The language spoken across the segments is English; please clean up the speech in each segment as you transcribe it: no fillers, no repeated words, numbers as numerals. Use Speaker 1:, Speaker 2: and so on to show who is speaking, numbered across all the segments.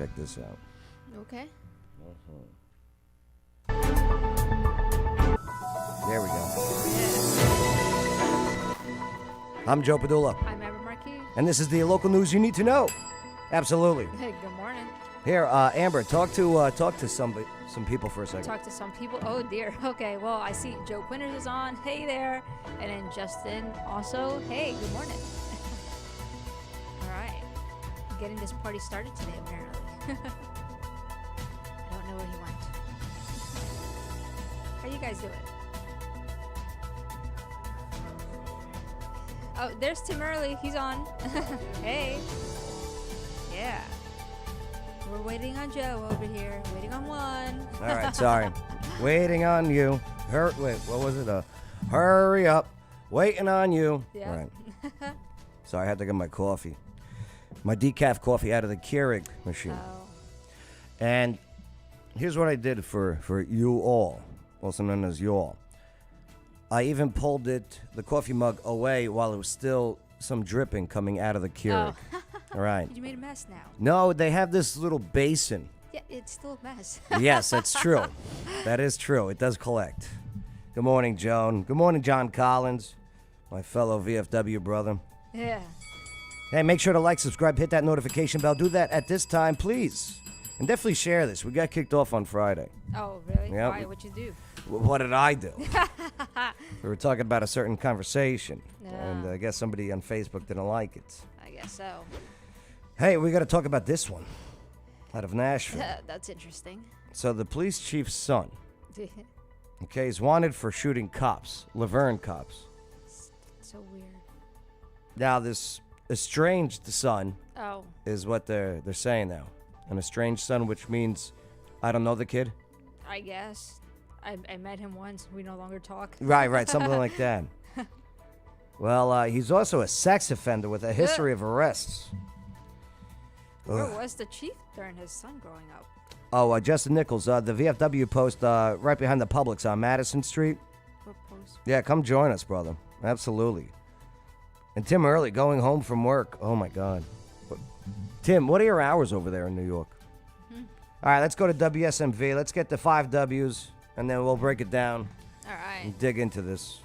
Speaker 1: Check this out.
Speaker 2: Okay.
Speaker 1: There we go.
Speaker 2: Yeah.
Speaker 1: I'm Joe Padula,
Speaker 2: I'm Amber Marquis.
Speaker 1: and this is the local news you need to know. Absolutely.
Speaker 2: Hey, good morning.
Speaker 1: Here, Amber, talk to some people for a second.
Speaker 2: Talk to some people. Oh dear. Okay. Well, I see Joe Quinters is on. Hey there. And then Justin also. Hey, good morning. All right. Getting this party started today, apparently. I don't know where he went. How you guys doing? Oh, there's Tim Early. He's on. Hey. Yeah. We're waiting on Joe over here. Waiting on one.
Speaker 1: All right, sorry. Waiting on you. Wait, what was it? Hurry up. Waiting on you.
Speaker 2: Yeah.
Speaker 1: All right. Sorry, I had to get my coffee. My decaf coffee out of the Keurig machine.
Speaker 2: Oh.
Speaker 1: And here's what I did for you all, also known as you all. I even pulled the coffee mug away while it was still some dripping coming out of the Keurig.
Speaker 2: Oh.
Speaker 1: All right.
Speaker 2: You made a mess now.
Speaker 1: No, they have this little basin.
Speaker 2: Yeah, it's still a mess.
Speaker 1: Yes, that's true. That is true. It does collect. Good morning, Joan. Good morning, John Collins, my fellow VFW brother.
Speaker 2: Yeah.
Speaker 1: Hey, make sure to like, subscribe, hit that notification bell. Do that at this time, please. And definitely share this. We got kicked off on Friday.
Speaker 2: Oh, really?
Speaker 1: Yeah.
Speaker 2: Why? What'd you do?
Speaker 1: What did I do? We were talking about a certain conversation.
Speaker 2: Yeah.
Speaker 1: And I guess somebody on Facebook didn't like it.
Speaker 2: I guess so.
Speaker 1: Hey, we got to talk about this one out of Nashville.
Speaker 2: That's interesting.
Speaker 1: So the police chief's son, okay, is wanted for shooting cops, Laverne cops.
Speaker 2: So weird.
Speaker 1: Now, this estranged son
Speaker 2: Oh.
Speaker 1: is what they're saying now. An estranged son, which means I don't know the kid.
Speaker 2: I guess. I met him once. We no longer talk.
Speaker 1: Right, something like that. Well, he's also a sex offender with a history of arrests.
Speaker 2: Where
Speaker 1: Ugh.
Speaker 2: was the chief during his son growing up?
Speaker 1: Oh, Justin Nichols, the VFW post right behind the Publix on Madison Street.
Speaker 2: What post?
Speaker 1: Yeah, come join us, brother. Absolutely. And Tim Early going home from work. Oh, my God. Tim, what are your hours over there in New York? All right, let's go to WSMV. Let's get the 5 Ws, and then we'll break it down
Speaker 2: All right.
Speaker 1: and dig into this.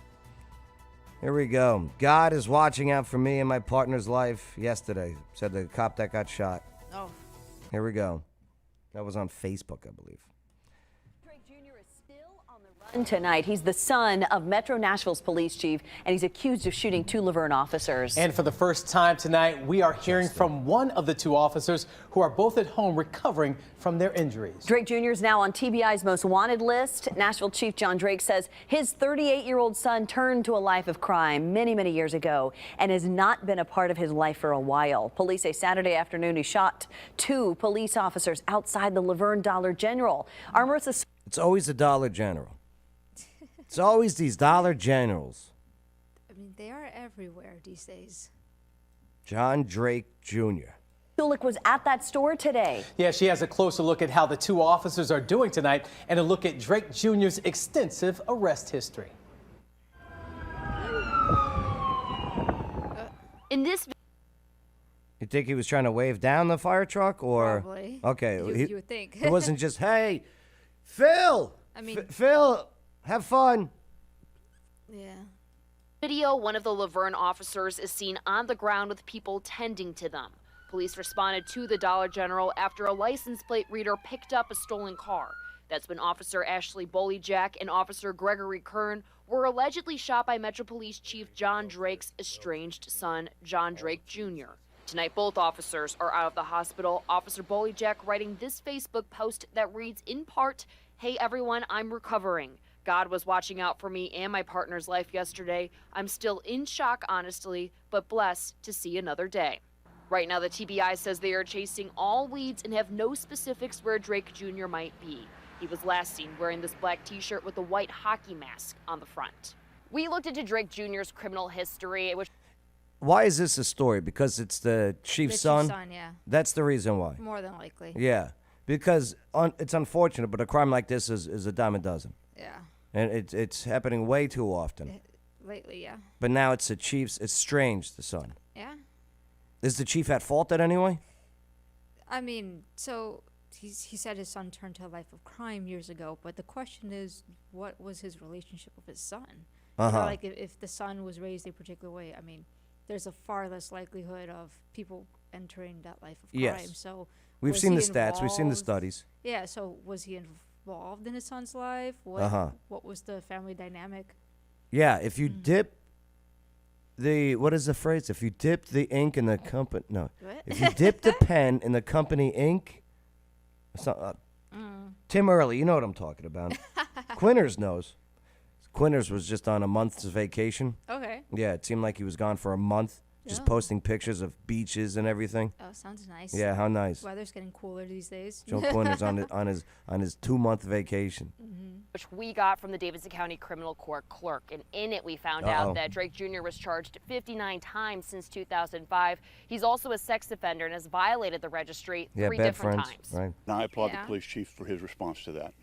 Speaker 1: Here we go. God is watching out for me and my partner's life yesterday, said the cop that got shot.
Speaker 2: Oh.
Speaker 1: Here we go. That was on Facebook, I believe.
Speaker 3: Drake Jr. is still on the run tonight. He's the son of Metro Nashville's police chief, and he's accused of shooting 2 Laverne officers.
Speaker 4: And for the first time tonight, we are hearing from one of the 2 officers who are both at home recovering from their injuries.
Speaker 3: Drake Jr. is now on TBI's most wanted list. Nashville Chief John Drake says his 38-year-old son turned to a life of crime many, many years ago and has not been a part of his life for a while. Police say Saturday afternoon he shot 2 police officers outside the Laverne Dollar General. Our Marissa...
Speaker 1: It's always the Dollar General. It's always these Dollar Generals.
Speaker 2: I mean, they are everywhere these days.
Speaker 1: John Drake Jr.
Speaker 3: Sulik was at that store today.
Speaker 4: Yeah, she has a closer look at how the 2 officers are doing tonight and a look at Drake Jr.'s extensive arrest history.
Speaker 5: In this
Speaker 1: You think he was trying to wave down the fire truck, or
Speaker 2: Probably.
Speaker 1: okay?
Speaker 2: You would think.
Speaker 1: It wasn't just, hey, Phil.
Speaker 2: I mean-
Speaker 1: Phil, have fun.
Speaker 2: Yeah.
Speaker 5: video, one of the Laverne officers is seen on the ground with people tending to them. Police responded to the Dollar General after a license plate reader picked up a stolen car. That's when Officer Ashley Bolyjack and Officer Gregory Kern were allegedly shot by Metro Police Chief John Drake's estranged son, John Drake Jr. Tonight, both officers are out of the hospital. Officer Bolyjack writing this Facebook post that reads in part, "Hey everyone, I'm recovering. God was watching out for me and my partner's life yesterday. I'm still in shock, honestly, but blessed to see another day." Right now, the TBI says they are chasing all leads and have no specifics where Drake Jr. might be. He was last seen wearing this black t-shirt with a white hockey mask on the front. We looked into Drake Jr.'s criminal history, which
Speaker 1: Why is this a story? Because it's the chief's son?
Speaker 2: Son, yeah.
Speaker 1: That's the reason why.
Speaker 2: More than likely.
Speaker 1: Yeah. Because it's unfortunate, but a crime like this is a dime a dozen.
Speaker 2: Yeah.
Speaker 1: And it's happening way too often.
Speaker 2: Lately, yeah.
Speaker 1: But now it's the chief's, it's strange, the son.
Speaker 2: Yeah.
Speaker 1: Is the chief at fault at any way?
Speaker 2: I mean, so he said his son turned to a life of crime years ago, but the question is, what was his relationship with his son? You know, like if the son was raised a particular way, I mean, there's a far less likelihood of people entering that life of crime.
Speaker 1: Yes.
Speaker 2: So
Speaker 1: We've
Speaker 2: was
Speaker 1: seen
Speaker 2: he
Speaker 1: the stats. We've seen the
Speaker 2: involved-
Speaker 1: studies.
Speaker 2: Yeah, so was he involved in his son's life? What was the family dynamic?
Speaker 1: Yeah, if you dip what is the phrase? If you dip the ink in the company, no.
Speaker 2: What?
Speaker 1: If you dip the pen in the company ink, it's not, Tim Early, you know what I'm talking about. Quinters knows. Quinters was just on a month's vacation.
Speaker 2: Okay.
Speaker 1: Yeah, it seemed like he was gone for a month, just
Speaker 2: Yeah.
Speaker 1: posting pictures of beaches and everything.
Speaker 2: Oh, sounds nice.
Speaker 1: Yeah, how nice.
Speaker 2: Weather's getting cooler these days.
Speaker 1: Joe Quinters on his 2-month vacation.
Speaker 5: Which we got from the Davidson County Criminal Court clerk. And in it, we found
Speaker 1: Uh-oh.
Speaker 5: out that Drake Jr. was charged 59 times since 2005. He's also a sex offender and has violated the registry
Speaker 1: Yeah,
Speaker 5: 3
Speaker 1: bad
Speaker 5: different
Speaker 1: friends,
Speaker 5: times.
Speaker 1: right?
Speaker 6: And I applaud
Speaker 2: Yeah.
Speaker 6: the police chief for his response to that.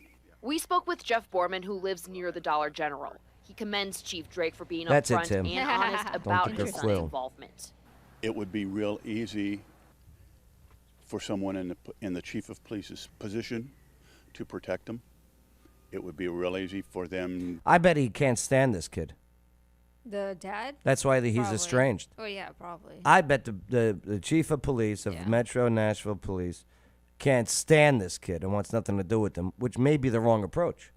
Speaker 5: We spoke with Jeff Borman, who lives near the Dollar General. He commends Chief Drake for being
Speaker 1: That's it,
Speaker 5: upfront
Speaker 1: Tim.
Speaker 5: and honest about
Speaker 1: get
Speaker 5: his
Speaker 1: the
Speaker 5: son's
Speaker 1: quill.
Speaker 5: involvement.
Speaker 6: It would be real easy for someone in the chief of police's position to protect them. It would be real easy for them.
Speaker 1: I bet he can't stand this kid.
Speaker 2: The dad?
Speaker 1: That's why he's
Speaker 2: Probably.
Speaker 1: estranged.
Speaker 2: Oh, yeah, probably.
Speaker 1: I bet the chief of police of
Speaker 2: Yeah.
Speaker 1: Metro Nashville Police can't stand this kid and wants nothing to do with him, which may be the wrong approach.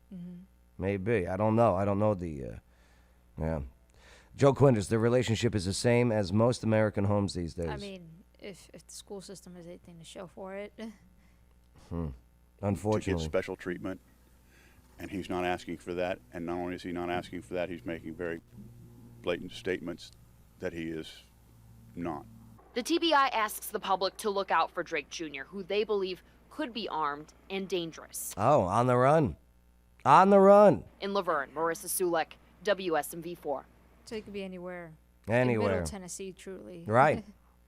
Speaker 1: Maybe. I don't know. I don't know the. Yeah. Joe Quinters, the relationship is the same as most American homes these days.
Speaker 2: I mean, if the school system has anything to show for it.
Speaker 6: To get
Speaker 1: Unfortunately.
Speaker 6: special treatment, and he's not asking for that. And not only is he not asking for that, he's making very blatant statements that he is not.
Speaker 5: The TBI asks the public to look out for Drake Jr., who they believe could be armed and dangerous.
Speaker 1: Oh, on the run. On the run.
Speaker 5: In Laverne, Marissa Sulek, WSMV4.
Speaker 2: So it could be anywhere. In
Speaker 1: Anywhere.
Speaker 2: Middle Tennessee, truly.
Speaker 1: Right.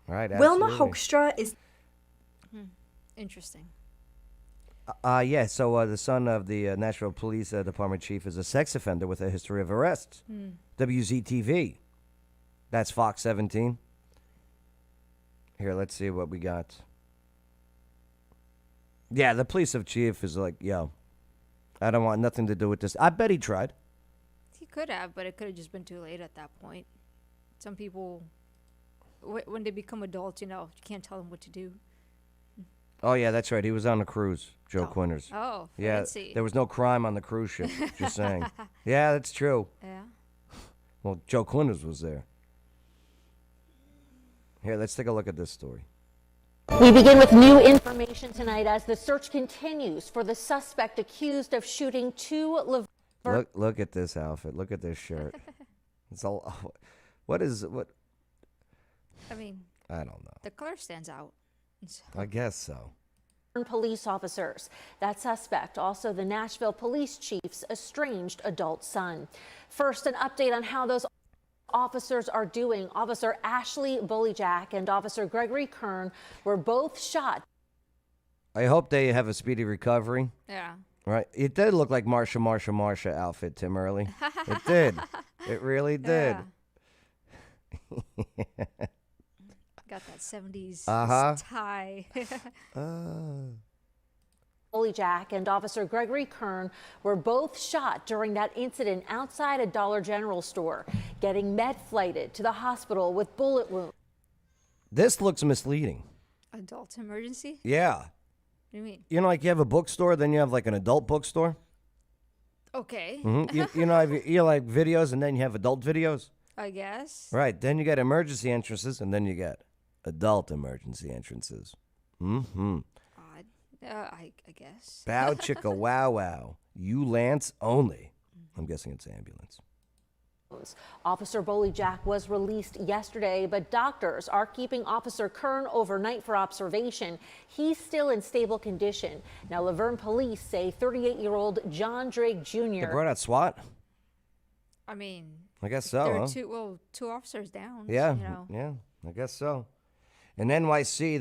Speaker 1: Right.
Speaker 7: Wilma
Speaker 1: absolutely.
Speaker 7: Hoekstra is
Speaker 2: Interesting.
Speaker 1: Yeah, so the son of the Nashville Police Department chief is a sex offender with a history of arrests. WZTV. That's Fox 17. Here, let's see what we got. Yeah, the police chief is like, yo, I don't want nothing to do with this. I bet he tried.
Speaker 2: He could have, but it could have just been too late at that point. Some people, when they become adults, you can't tell them what to do.
Speaker 1: Oh, yeah, that's right. He was on a cruise, Joe Quinters.
Speaker 2: Oh,
Speaker 1: Yeah,
Speaker 2: fancy.
Speaker 1: there was no crime on the cruise ship. Just saying. Yeah, that's true.
Speaker 2: Yeah.
Speaker 1: Well, Joe Quinters was there. Here, let's take a look at this story.
Speaker 8: We begin with new information tonight as the search continues for the suspect accused of shooting 2 Laverne.
Speaker 1: Look at this outfit. Look at this shirt. It's all. What?
Speaker 2: I mean,
Speaker 1: I don't know.
Speaker 2: the color stands out. So,
Speaker 1: I guess so.
Speaker 8: Police officers. That suspect, also the Nashville police chief's estranged adult son. First, an update on how those officers are doing. Officer Ashley Bullyjack and Officer Gregory Kern were both shot.
Speaker 1: I hope they have a speedy recovery.
Speaker 2: yeah.
Speaker 1: Right? It did look like Marsha outfit, Tim Early. It did. It really did.
Speaker 2: Yeah. Got that 70s tie.
Speaker 8: Bullyjack and Officer Gregory Kern were both shot during that incident outside a Dollar General store, getting med-flighted to the hospital with bullet wounds.
Speaker 1: This looks misleading.
Speaker 2: Adult emergency?
Speaker 1: Yeah.
Speaker 2: What do you mean?
Speaker 1: You know, like you have a bookstore, then you have like an adult bookstore.
Speaker 2: Okay.
Speaker 1: You know, you like videos, and then you have adult videos.
Speaker 2: I guess.
Speaker 1: Right. Then you get emergency entrances, and then you get adult emergency entrances. Mm-hmm.
Speaker 2: Odd. I guess.
Speaker 1: Bow chicka wow wow. You Lance only. I'm guessing it's ambulance.
Speaker 8: Officer Bullyjack was released yesterday, but doctors are keeping Officer Kern overnight for observation. He's still in stable condition. Now, Laverne police say 38-year-old John Drake
Speaker 1: They
Speaker 8: Jr.
Speaker 1: brought out SWAT?
Speaker 2: I mean,
Speaker 1: I guess so,
Speaker 2: there
Speaker 1: huh?
Speaker 2: are two officers down.
Speaker 1: Yeah,
Speaker 2: You know.
Speaker 1: yeah, I guess so. In NYC,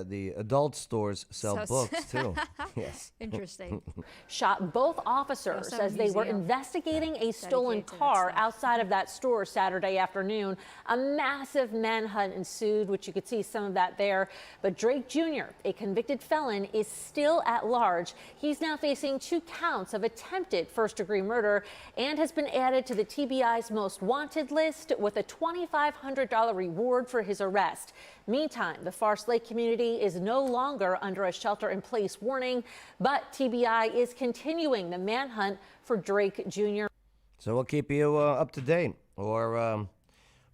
Speaker 1: the adult stores sell
Speaker 2: So-
Speaker 1: books too. Yes.
Speaker 2: Interesting.
Speaker 8: Shot both officers
Speaker 2: Also a
Speaker 8: as they were
Speaker 2: museum
Speaker 8: investigating a stolen
Speaker 2: dedicated to that
Speaker 8: car
Speaker 2: stuff.
Speaker 8: outside of that store Saturday afternoon. A massive manhunt ensued, which you could see some of that there. But Drake Jr., a convicted felon, is still at large. He's now facing 2 counts of attempted first-degree murder and has been added to the TBI's most wanted list with a $2,500 reward for his arrest. Meantime, the Forest Lake community is no longer under a shelter-in-place warning, but TBI is continuing the manhunt for Drake Jr.
Speaker 1: So we'll keep you up to date, or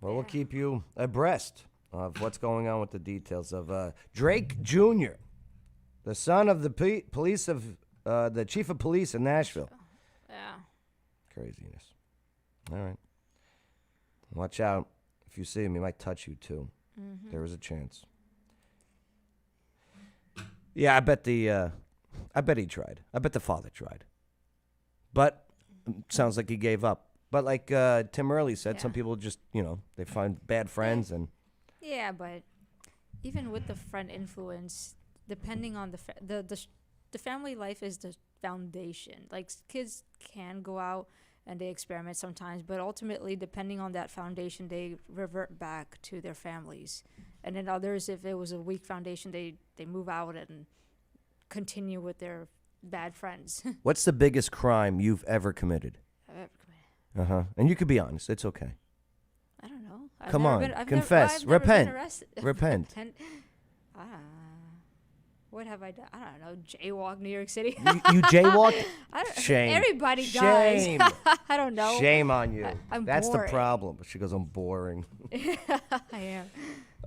Speaker 1: we'll keep you abreast of what's going on with the details of Drake Jr., the son of the police of the chief of police in Nashville.
Speaker 2: Yeah.
Speaker 1: Craziness. All right. Watch out. If you see him, he might touch you too. There is a chance. Yeah, I bet he tried. I bet the father tried. But sounds like he gave up. But like Tim Early said, some people just, they find bad friends and
Speaker 2: Yeah, but even with the friend influence, depending on the family life is the foundation. Like kids can go out and they experiment sometimes, but ultimately, depending on that foundation, they revert back to their families. And then others, if it was a weak foundation, they move out and continue with their bad friends.
Speaker 1: What's the biggest crime you've ever committed? And you could be honest. It's okay.
Speaker 2: I don't know.
Speaker 1: Come on, confess. Repent. Repent.
Speaker 2: What have I done? I don't know. Jaywalk New York City.
Speaker 1: You jaywalked?
Speaker 2: Shame. Everybody
Speaker 1: Shame.
Speaker 2: does. I don't know.
Speaker 1: Shame on you.
Speaker 2: I'm
Speaker 1: That's
Speaker 2: boring.
Speaker 1: the problem. She goes, I'm boring.
Speaker 2: I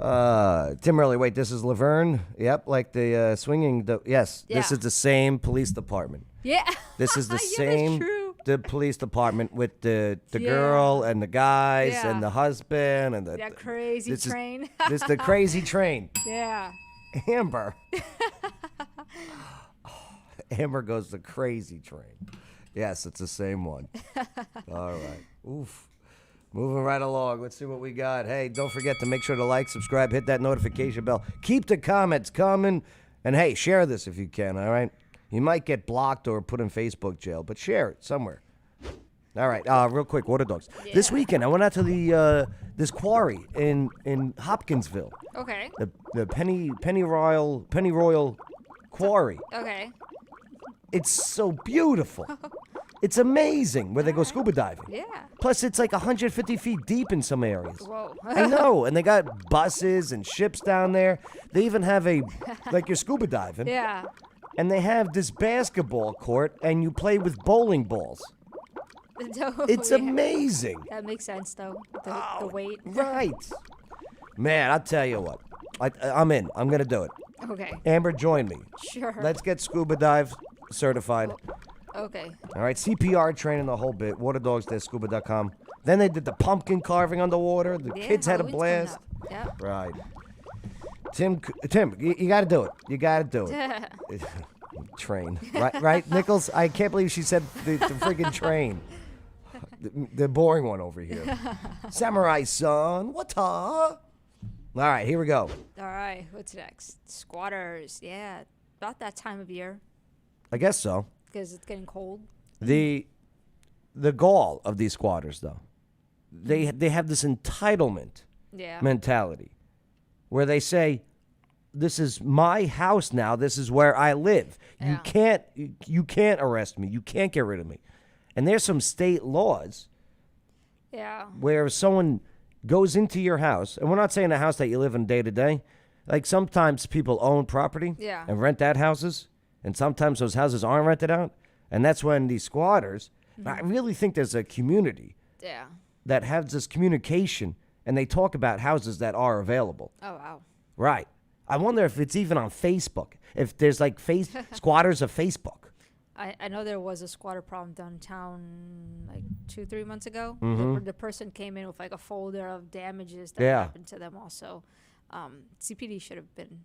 Speaker 2: am.
Speaker 1: Tim Early, wait, this is Laverne? Yep, like the swinging. Yes, this
Speaker 2: Yeah.
Speaker 1: is the same police department.
Speaker 2: Yeah.
Speaker 1: This is the
Speaker 2: Yeah,
Speaker 1: same
Speaker 2: that's true.
Speaker 1: the police department with the
Speaker 2: Yeah.
Speaker 1: girl and the guys
Speaker 2: Yeah.
Speaker 1: and the husband and
Speaker 2: That crazy
Speaker 1: this
Speaker 2: train.
Speaker 1: This is the crazy train.
Speaker 2: Yeah.
Speaker 1: Amber. Amber goes the crazy train. Yes, it's the same one. All right. Oof. Moving right along. Let's see what we got. Hey, don't forget to make sure to like, subscribe, hit that notification bell. Keep the comments coming. And hey, share this if you can, all right? You might get blocked or put in Facebook jail, but share it somewhere. All right, real quick, Water Dogs. This weekend, I went out to the this quarry in Hopkinsville.
Speaker 2: Okay.
Speaker 1: The Penny Royal Quarry.
Speaker 2: Okay.
Speaker 1: It's so beautiful. It's amazing where they go scuba diving.
Speaker 2: Yeah.
Speaker 1: Plus, it's like 150 feet deep in some areas.
Speaker 2: Whoa.
Speaker 1: I know, and they got buses and ships down there. They even have like you're scuba diving.
Speaker 2: Yeah.
Speaker 1: And they have this basketball court, and you play with bowling balls. It's
Speaker 2: Yeah.
Speaker 1: amazing.
Speaker 2: That makes sense, though. The weight.
Speaker 1: Right. Man, I'll tell you what. I'm in. I'm going to do it.
Speaker 2: Okay.
Speaker 1: Amber, join me.
Speaker 2: Sure.
Speaker 1: Let's get scuba dive certified.
Speaker 2: Okay.
Speaker 1: All right, CPR training, the whole bit. Waterdogs.scuba.com. Then they did the pumpkin carving underwater. The
Speaker 2: Yeah,
Speaker 1: kids had a
Speaker 2: Halloween's
Speaker 1: blast.
Speaker 2: coming up. Yep.
Speaker 1: Right. Tim, you got to do it. You got to do it. Train. Right, Nichols? I can't believe she said the freaking train. The boring one over here. Samurai son, what All right, here we go.
Speaker 2: All right. What's next? Squatters. Yeah. About that time of year
Speaker 1: I guess so.
Speaker 2: because it's getting cold.
Speaker 1: The gall of these squatters, though, they have this entitlement
Speaker 2: Yeah.
Speaker 1: mentality where they say, this is my house now. This is where I live.
Speaker 2: Yeah.
Speaker 1: You can't arrest me. You can't get rid of me. And there's some state laws
Speaker 2: Yeah.
Speaker 1: where if someone goes into your house, and we're not saying a house that you live in day to day. Like sometimes people own property
Speaker 2: Yeah.
Speaker 1: and rent out houses, and sometimes those houses aren't rented out. And that's when these squatters, I really think there's a community
Speaker 2: Yeah.
Speaker 1: that has this communication, and they talk about houses that are available.
Speaker 2: Oh, wow.
Speaker 1: Right. I wonder if it's even on Facebook. If there's like squatters of Facebook.
Speaker 2: I know there was a squatter problem downtown like 2-3 months ago. The person came in with like a folder of damages that
Speaker 1: Yeah.
Speaker 2: happened to them also. CPD should have been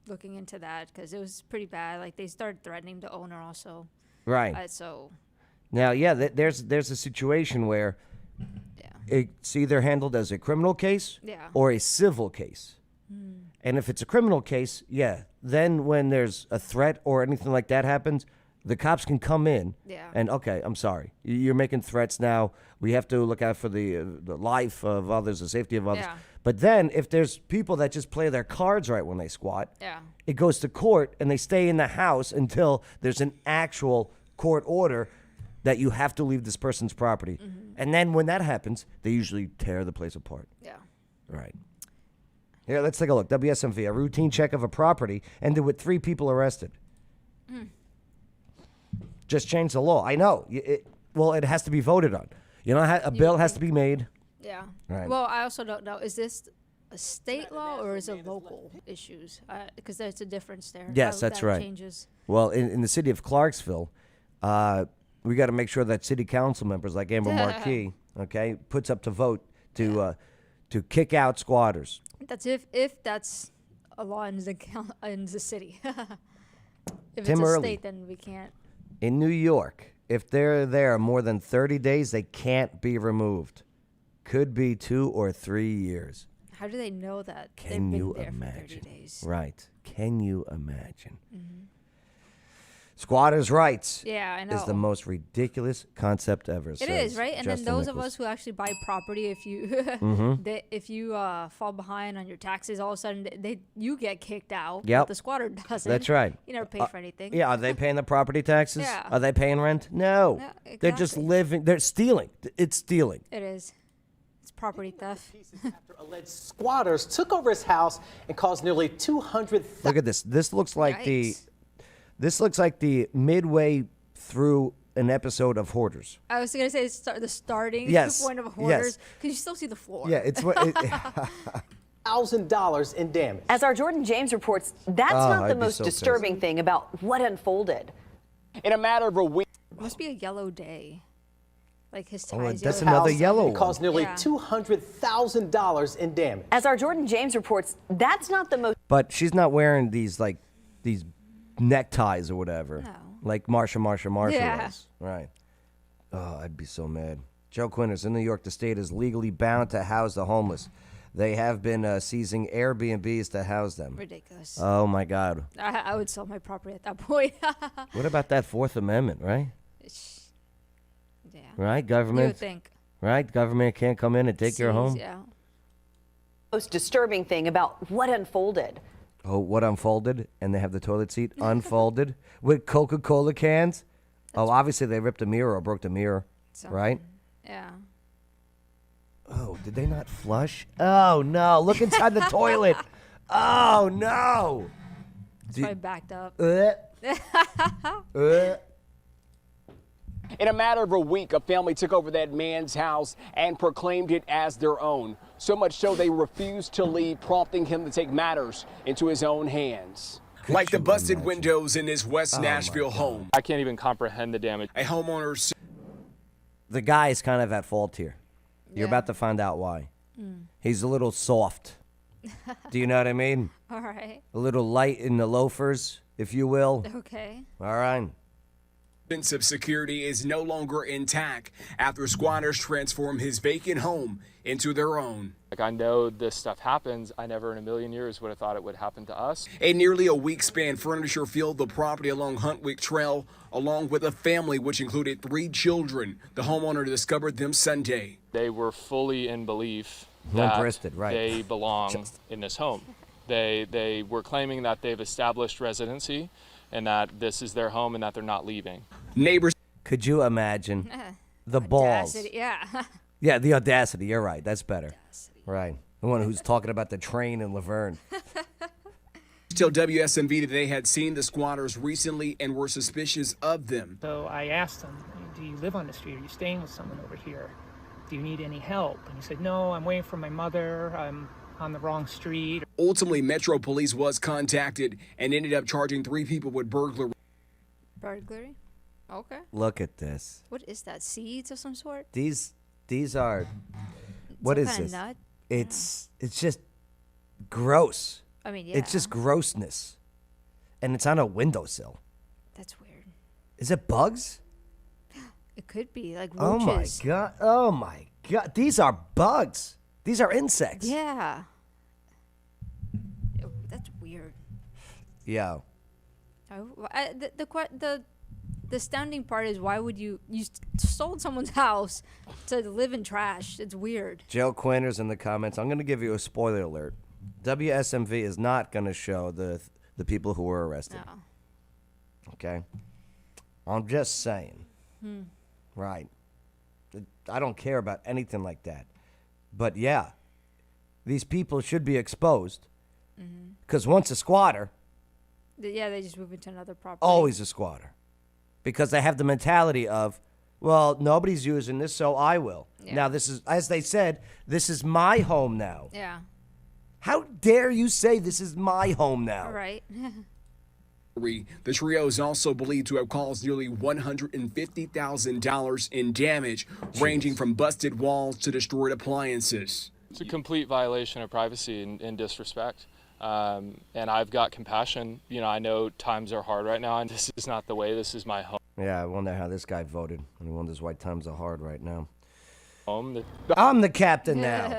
Speaker 2: looking into that because it was pretty bad. Like they started threatening the owner also.
Speaker 1: Right.
Speaker 2: So,
Speaker 1: Now, yeah, there's a situation where
Speaker 2: yeah.
Speaker 1: it's either handled as a criminal case
Speaker 2: Yeah.
Speaker 1: or a civil case. And if it's a criminal case, yeah, then when there's a threat or anything like that happens, the cops can come in and, okay, I'm sorry. You're making threats now. We have to look out for the life of others, the safety of others.
Speaker 2: Yeah.
Speaker 1: But then if there's people that just play their cards right when they squat, it goes to court and they stay in the house until there's an actual court order that you have to leave this person's property. And then when that happens, they usually tear the place apart.
Speaker 2: Yeah.
Speaker 1: Right. Here, let's take a look. WSMV, a routine check of a property ended with 3 people arrested. Just changed the law. I know. It has to be voted on. You know, a bill has to be made.
Speaker 2: Yeah.
Speaker 1: Right.
Speaker 2: Well, I also don't know. Is this a state law or is it local issues? Because there's a difference there.
Speaker 1: Yes,
Speaker 2: how
Speaker 1: that's
Speaker 2: that
Speaker 1: right.
Speaker 2: Changes.
Speaker 1: Well, in the city of Clarksville, we got to make sure that city council members like Amber Markey, okay, puts up to vote to kick out squatters.
Speaker 2: That's if that's a law in the city. If
Speaker 1: Tim
Speaker 2: it's a
Speaker 1: Early.
Speaker 2: state, then we can't.
Speaker 1: In New York, if they're there more than 30 days, they can't be removed. Could be 2 or 3 years.
Speaker 2: How do they know that?
Speaker 1: Can
Speaker 2: They've
Speaker 1: you
Speaker 2: been there
Speaker 1: imagine?
Speaker 2: For 30 days.
Speaker 1: Right. Can you imagine? Squatters' rights
Speaker 2: Yeah, I know.
Speaker 1: is the most ridiculous concept ever.
Speaker 2: It is, right? And
Speaker 1: Justin
Speaker 2: then those of
Speaker 1: Nichols.
Speaker 2: us who actually buy property, if you if you fall behind on your taxes, all of a sudden you get kicked out.
Speaker 1: Yep.
Speaker 2: But the squatter doesn't.
Speaker 1: That's right.
Speaker 2: You never pay for anything.
Speaker 1: Yeah, are they paying the property taxes?
Speaker 2: Yeah.
Speaker 1: Are they paying rent? No.
Speaker 2: Yeah,
Speaker 1: They're just
Speaker 2: exactly.
Speaker 1: living. They're stealing. It's stealing.
Speaker 2: It is. It's property theft.
Speaker 4: After alleged squatters took over his house and caused nearly 200,000.
Speaker 1: Look at this. This looks like
Speaker 2: Yikes.
Speaker 1: This looks like the midway through an episode of Hoarders.
Speaker 2: I was gonna say the starting
Speaker 1: Yes,
Speaker 2: point of
Speaker 1: yes.
Speaker 2: Hoarders because you still see the floor.
Speaker 1: Yeah, it's what.
Speaker 4: $1,000 in damage.
Speaker 3: As our Jordan James reports, that's not the
Speaker 1: I'd be
Speaker 3: most
Speaker 1: so pissed.
Speaker 3: disturbing thing about what unfolded.
Speaker 7: In a matter of a week.
Speaker 2: It must be a yellow day. Like his
Speaker 1: Oh,
Speaker 2: ties.
Speaker 1: that's
Speaker 2: yellow.
Speaker 1: another yellow
Speaker 4: It caused
Speaker 1: one.
Speaker 4: nearly
Speaker 2: Yeah.
Speaker 4: $200,000 in damage.
Speaker 3: As our Jordan James reports, that's not the most
Speaker 1: But she's not wearing these neckties or whatever.
Speaker 2: No.
Speaker 1: Like Marsha
Speaker 2: Yeah.
Speaker 1: was. Right. Oh, I'd be so mad. Joe Quinters, in New York, the state is legally bound to house the homeless. They have been seizing Airbnbs to house them.
Speaker 2: Ridiculous.
Speaker 1: Oh, my God.
Speaker 2: I would sell my property at that point.
Speaker 1: What about that Fourth Amendment, right?
Speaker 2: Yeah.
Speaker 1: Right?
Speaker 2: You
Speaker 1: Government.
Speaker 2: would think.
Speaker 1: Right? Government can't come in and take your
Speaker 2: Seize,
Speaker 1: home.
Speaker 2: Yeah.
Speaker 3: most disturbing thing about what unfolded.
Speaker 1: Oh, what unfolded? And they have the toilet seat unfolded with Coca-Cola cans. Obviously they ripped a mirror or broke the mirror, right?
Speaker 2: Yeah.
Speaker 1: Oh, did they not flush? Oh, no. Look inside the toilet. Oh, no.
Speaker 2: It's probably backed up.
Speaker 7: In a matter of a week, a family took over that man's house and proclaimed it as their own. So much so they refused to leave, prompting him to take matters into his own hands.
Speaker 9: Like the busted windows in his West Nashville home.
Speaker 10: I can't even comprehend the damage.
Speaker 9: A homeowner.
Speaker 1: The guy is kind of at fault here. You're
Speaker 2: Yeah.
Speaker 1: about to find out why. He's a little soft. Do you know what I mean?
Speaker 2: All right.
Speaker 1: A little light in the loafers, if you will.
Speaker 2: Okay.
Speaker 1: All right.
Speaker 9: Sense of security is no longer intact after squatters transform his vacant home into their own.
Speaker 10: Like, I know this stuff happens. I never in a million years would have thought it would happen to us.
Speaker 9: A nearly a week span furniture filled the property along Huntwick Trail, along with a family which included 3 children. The homeowner discovered them Sunday.
Speaker 10: They were fully in belief
Speaker 1: Limp
Speaker 10: that
Speaker 1: wristed, right.
Speaker 10: they belong in this home. They were claiming that they've established residency and that this is their home and that they're not leaving.
Speaker 9: Neighbors.
Speaker 1: Could you imagine the balls?
Speaker 2: Audacity, yeah.
Speaker 1: Yeah, the audacity. You're right. That's better. Right. The one who's talking about the train in Laverne.
Speaker 9: Tell WSMV that they had seen the squatters recently and were suspicious of them.
Speaker 11: So I asked him, do you live on the street? Are you staying with someone over here? Do you need any help? And he said, no, I'm waiting for my mother. I'm on the wrong street.
Speaker 9: Ultimately, Metro Police was contacted and ended up charging 3 people with burglary.
Speaker 2: Burglary? Okay.
Speaker 1: Look at this.
Speaker 2: What is that? Seeds of some sort?
Speaker 1: These are. What
Speaker 2: Some
Speaker 1: is
Speaker 2: kinda
Speaker 1: this?
Speaker 2: nut?
Speaker 1: It's just gross.
Speaker 2: I mean, yeah.
Speaker 1: It's just grossness, and it's on a windowsill.
Speaker 2: That's weird.
Speaker 1: Is it bugs?
Speaker 2: It could be like
Speaker 1: Oh my
Speaker 2: roaches.
Speaker 1: god! Oh my god! These are bugs. These are insects.
Speaker 2: Yeah.
Speaker 1: Yeah.
Speaker 2: The astounding part is, why would you stole someone's house to live in trash? It's weird.
Speaker 1: Joe Quinters in the comments. I'm going to give you a spoiler alert. WSMV is not going to show the people who were arrested.
Speaker 2: No.
Speaker 1: Okay? I'm just saying. Right. I don't care about anything like that. But yeah, these people should be exposed. Because once a squatter,
Speaker 2: Yeah, they just move into another property.
Speaker 1: always a squatter. Because they have the mentality of, well, nobody's using this, so I will.
Speaker 2: Yeah.
Speaker 1: Now, this is, as they said, this is my home now.
Speaker 2: Yeah.
Speaker 1: How dare you say this is my home now?
Speaker 2: All right.
Speaker 9: The trio is also believed to have caused nearly $150,000 in damage, ranging from busted walls to destroyed appliances.
Speaker 10: It's a complete violation of privacy and disrespect. And I've got compassion. You know, I know times are hard right now, and this is not the way. This is my home.
Speaker 1: Yeah, I wonder how this guy voted. And he wonders why times are hard right now.
Speaker 10: Home.
Speaker 1: I'm the captain now.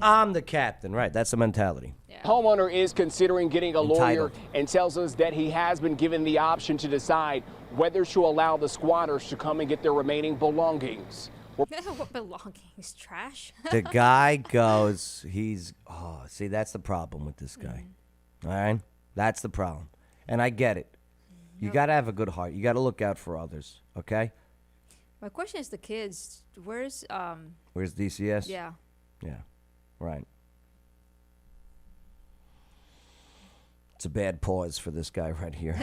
Speaker 1: I'm the captain. Right, that's the mentality.
Speaker 7: Homeowner is considering getting a lawyer
Speaker 1: Entitled.
Speaker 7: and tells us that he has been given the option to decide whether to allow the squatters to come and get their remaining belongings.
Speaker 2: What belongings? Trash?
Speaker 1: The guy goes, see, that's the problem with this guy. All right? That's the problem. And I get it. You got to have a good heart. You got to look out for others, okay?
Speaker 2: My question is the kids. Where's
Speaker 1: DCS?
Speaker 2: Yeah.
Speaker 1: Yeah, right. It's a bad pause for this guy right here.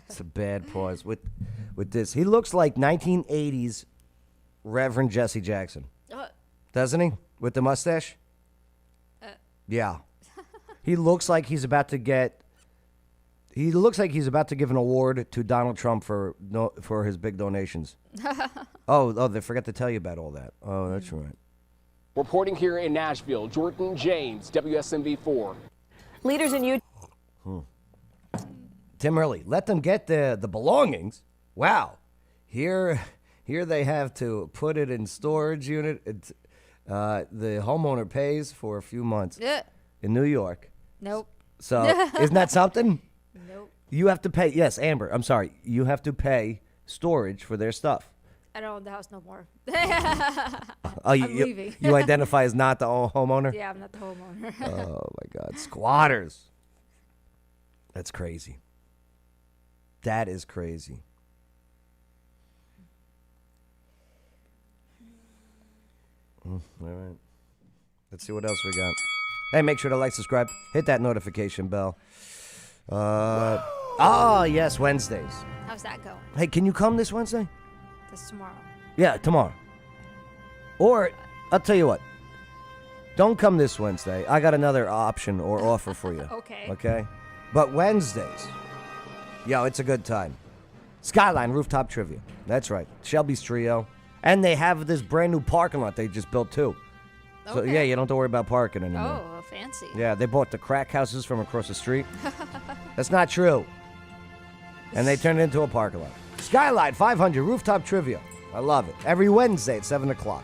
Speaker 1: It's a bad pause with this. He looks like 1980s Reverend Jesse Jackson. Doesn't he? With the mustache? Yeah. He looks like he's about to give an award to Donald Trump for his big donations. Oh, they forgot to tell you about all that. Oh, that's right.
Speaker 7: Reporting here in Nashville, Jordan James, WSMV4.
Speaker 3: Leaders in Utah.
Speaker 1: Tim Early, let them get the belongings. Wow. Here they have to put it in storage unit. The homeowner pays for a few months in New York.
Speaker 2: Nope.
Speaker 1: So isn't that something?
Speaker 2: Nope.
Speaker 1: You have to pay. Yes, Amber, I'm sorry. You have to pay storage for their stuff.
Speaker 2: I don't own the house no more.
Speaker 1: Oh,
Speaker 2: I'm leaving.
Speaker 1: You identify as not the homeowner?
Speaker 2: Yeah, I'm not the homeowner.
Speaker 1: Oh, my God. Squatters. That's crazy. That is crazy. All right. Let's see what else we got. Hey, make sure to like, subscribe, hit that notification bell. Yes, Wednesdays.
Speaker 2: How's that going?
Speaker 1: Hey, can you come this Wednesday?
Speaker 2: That's tomorrow.
Speaker 1: Yeah, tomorrow. Or, I'll tell you what. Don't come this Wednesday. I got another option or offer for you.
Speaker 2: Okay.
Speaker 1: Okay? But Wednesdays, yo, it's a good time. Skyline Rooftop Trivia. That's right. Shelby's Trio. And they have this brand new parking lot they just built, too. So,
Speaker 2: Okay.
Speaker 1: yeah, you don't have to worry about parking anymore.
Speaker 2: Oh, fancy.
Speaker 1: Yeah, they bought the crack houses from across the street. That's not true. And they turned it into a parking lot. Skyline 500 Rooftop Trivia. I love it. Every Wednesday at 7 o'clock.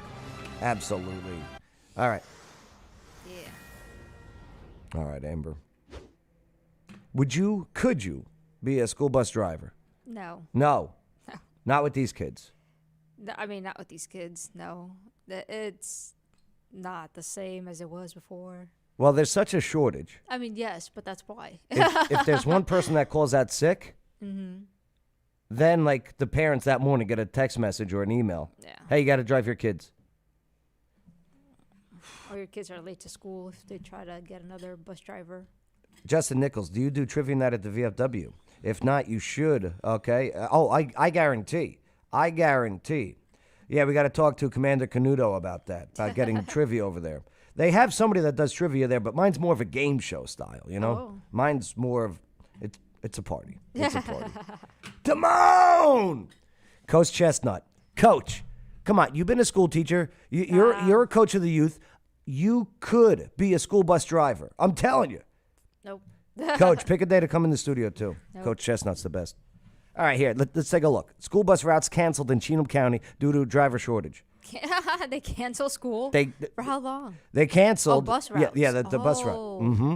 Speaker 1: Absolutely. All right.
Speaker 2: Yeah.
Speaker 1: All right, Amber. Could you be a school bus driver?
Speaker 2: No.
Speaker 1: No. Not with these kids.
Speaker 2: I mean, not with these kids. No. It's not the same as it was before.
Speaker 1: Well, there's such a shortage.
Speaker 2: I mean, yes, but that's why.
Speaker 1: If there's one person that calls out sick, then, like, the parents that morning get a text message or an email.
Speaker 2: Yeah.
Speaker 1: Hey, you got to drive your kids.
Speaker 2: Or your kids are late to school if they try to get another bus driver.
Speaker 1: Justin Nichols, do you do trivia night at the VFW? If not, you should, okay? I guarantee. I guarantee. Yeah, we got to talk to Commander Canuto about that, about getting trivia over there. They have somebody that does trivia there, but mine's more of a game show style, you know?
Speaker 2: Oh.
Speaker 1: Mine's more of, it's a party. It's a party. Timon! Coach Chestnut. Coach, come on, you've been a school teacher. You're a coach of the youth. You could be a school bus driver. I'm telling you.
Speaker 2: Nope.
Speaker 1: Coach, pick a day to come in the studio, too.
Speaker 2: Nope.
Speaker 1: Coach Chestnut's the best. All right, here, let's take a look. School bus routes canceled in Cheatham County due to driver shortage.
Speaker 2: They cancel school?
Speaker 1: They
Speaker 2: For how long?
Speaker 1: They canceled.
Speaker 2: Oh, bus routes.
Speaker 1: Yeah, the bus route.
Speaker 2: Oh.
Speaker 1: Mm-hmm.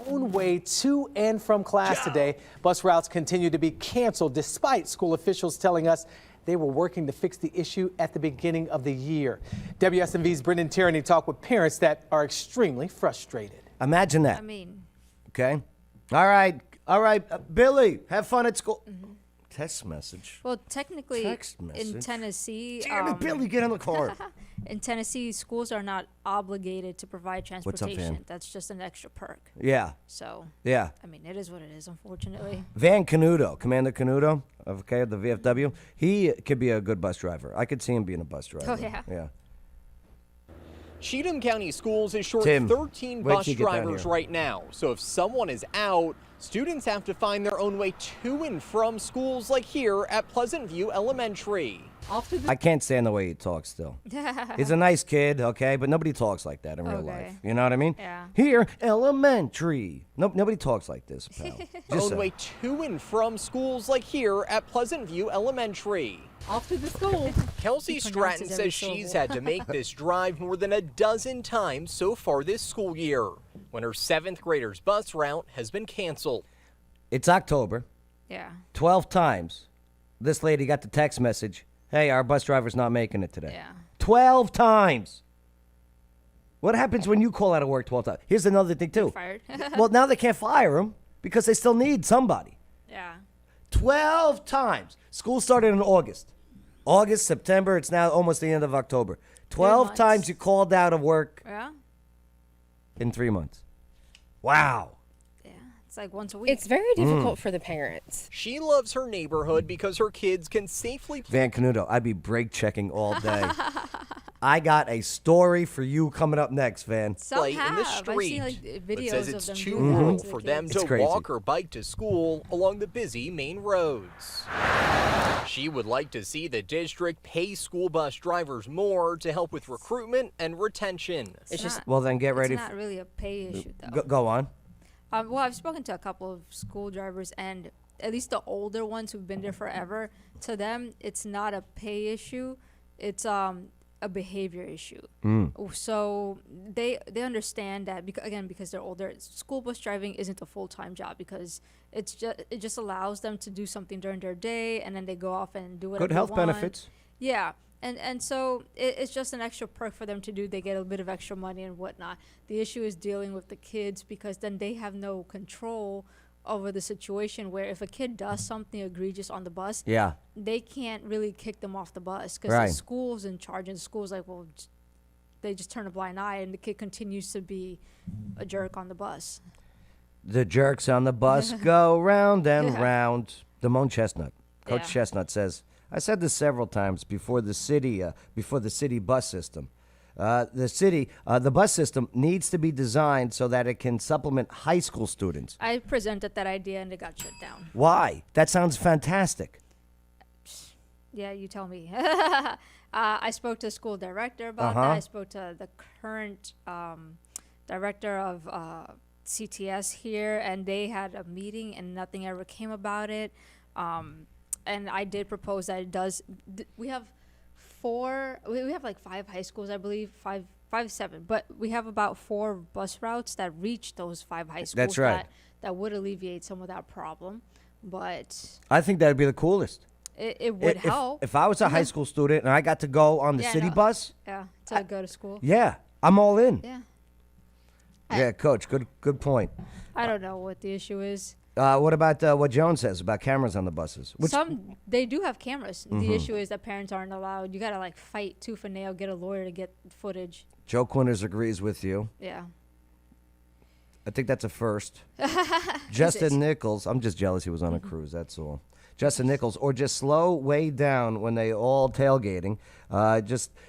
Speaker 4: own way to and from class today. Bus routes continue to be canceled despite school officials telling us they were working to fix the issue at the beginning of the year. WSMV's Brendan Tierney talked with parents that are extremely frustrated.
Speaker 1: Imagine that.
Speaker 2: I mean,
Speaker 1: Okay. All right. Billy, have fun at school. Text message.
Speaker 2: well, technically,
Speaker 1: Text message.
Speaker 2: in Tennessee,
Speaker 1: Damn it, Billy, get in the car.
Speaker 2: in Tennessee, schools are not obligated to provide
Speaker 1: What's up,
Speaker 2: transportation.
Speaker 1: Van?
Speaker 2: That's just an extra perk.
Speaker 1: Yeah.
Speaker 2: So,
Speaker 1: Yeah.
Speaker 2: I mean, it is what it is, unfortunately.
Speaker 1: Van Canuto, Commander Canuto, okay, of the VFW, he could be a good bus driver. I could see him being a bus driver.
Speaker 2: Oh, yeah.
Speaker 1: Yeah.
Speaker 12: Cheatham County Schools is short
Speaker 1: Tim,
Speaker 12: 13
Speaker 1: wait
Speaker 12: bus
Speaker 1: till you get down
Speaker 12: drivers
Speaker 1: here.
Speaker 12: right now. So if someone is out, students have to find their own way to and from schools like here at Pleasant View Elementary.
Speaker 1: I can't stand the way he talks still. He's a nice kid, okay, but nobody talks like that in real
Speaker 2: Okay.
Speaker 1: life. You know what I mean?
Speaker 2: Yeah.
Speaker 1: Here, elementary. Nobody talks like this, pal. Just
Speaker 12: Own way to and from schools like here at Pleasant View Elementary.
Speaker 11: Off to the school.
Speaker 12: Kelsey
Speaker 2: He
Speaker 12: Stratton
Speaker 2: pronounces every
Speaker 12: says she's
Speaker 2: syllable.
Speaker 12: had to make this drive more than a dozen times so far this school year, when her 7th grader's bus route has been canceled.
Speaker 1: It's October.
Speaker 2: Yeah.
Speaker 1: 12 times, this lady got the text message, hey, our bus driver's not making it today.
Speaker 2: Yeah.
Speaker 1: 12 times. What happens when you call out of work 12 times? Here's another thing, too.
Speaker 2: Fired.
Speaker 1: Well, now they can't fire him because they still need somebody.
Speaker 2: Yeah.
Speaker 1: 12 times. School started in August. August, September, it's now almost the end of October. 12
Speaker 2: months.
Speaker 1: times you called out of work
Speaker 2: Yeah.
Speaker 1: in 3 months. Wow.
Speaker 2: Yeah. It's like once a week.
Speaker 13: It's very difficult for the parents.
Speaker 12: She loves her neighborhood because her kids can safely
Speaker 1: Van Canuto, I'd be brake checking all day. I got a story for you coming up next, Van.
Speaker 2: Some
Speaker 12: play in the
Speaker 2: have. I've
Speaker 12: street,
Speaker 2: seen, like,
Speaker 12: but
Speaker 2: videos
Speaker 12: says
Speaker 2: of
Speaker 12: it's
Speaker 2: them
Speaker 12: too
Speaker 2: doing that
Speaker 12: rural
Speaker 2: to the
Speaker 12: for them
Speaker 2: kids.
Speaker 1: It's
Speaker 12: to
Speaker 1: crazy.
Speaker 12: walk or bike to school along the busy main roads. She would like to see the district pay school bus drivers more to help with recruitment and retention.
Speaker 2: It's just
Speaker 1: Well, then get ready.
Speaker 2: It's not really a pay issue, though.
Speaker 1: Go on.
Speaker 2: Well, I've spoken to a couple of school drivers, and at least the older ones who've been there forever, to them, it's not a pay issue. It's a behavior issue. So they understand that because they're older. School bus driving isn't a full-time job because it just allows them to do something during their day, and then they go off and do whatever
Speaker 1: Good health
Speaker 2: they want.
Speaker 1: benefits.
Speaker 2: Yeah. And so it's just an extra perk for them to do. They get a bit of extra money and whatnot. The issue is dealing with the kids because then they have no control over the situation where if a kid does something egregious on the bus,
Speaker 1: Yeah.
Speaker 2: they can't really kick them off the bus because
Speaker 1: Right.
Speaker 2: the school's in charge, and the school's like, well, they just turn a blind eye, and the kid continues to be a jerk on the bus.
Speaker 1: The jerks on the bus go round and round. Damone Chestnut, Coach
Speaker 2: Yeah.
Speaker 1: Chestnut says, I said this several times before the city bus system. The bus system needs to be designed so that it can supplement high school students.
Speaker 2: I presented that idea, and it got shut down.
Speaker 1: Why? That sounds fantastic.
Speaker 2: Yeah, you tell me. I spoke to the school director about that. I spoke to the current director of CTS here, and they had a meeting, and nothing ever came about it. And I did propose that it does. We have we have like 5 high schools, I believe, 7, but we have about 4 bus routes that reach those 5 high schools.
Speaker 1: That's right.
Speaker 2: That would alleviate some of that problem, but
Speaker 1: I think that would be the coolest.
Speaker 2: it would help.
Speaker 1: If I was a high school student and I got to go on the
Speaker 2: Yeah,
Speaker 1: city
Speaker 2: no.
Speaker 1: bus,
Speaker 2: Yeah, to go to school.
Speaker 1: yeah, I'm all in.
Speaker 2: Yeah.
Speaker 1: Yeah, Coach, good point.
Speaker 2: I don't know what the issue is.
Speaker 1: What about what Joan says about cameras on the buses?
Speaker 2: Some they do have cameras. The issue is that parents aren't allowed. You gotta like fight tooth and nail, get a lawyer to get footage.
Speaker 1: Joe Quinters agrees with you.
Speaker 2: Yeah.
Speaker 1: I think that's a first. Justin Nichols, I'm just jealous he was on a cruise, that's all. Justin Nichols, or just slow way down when they all tailgating.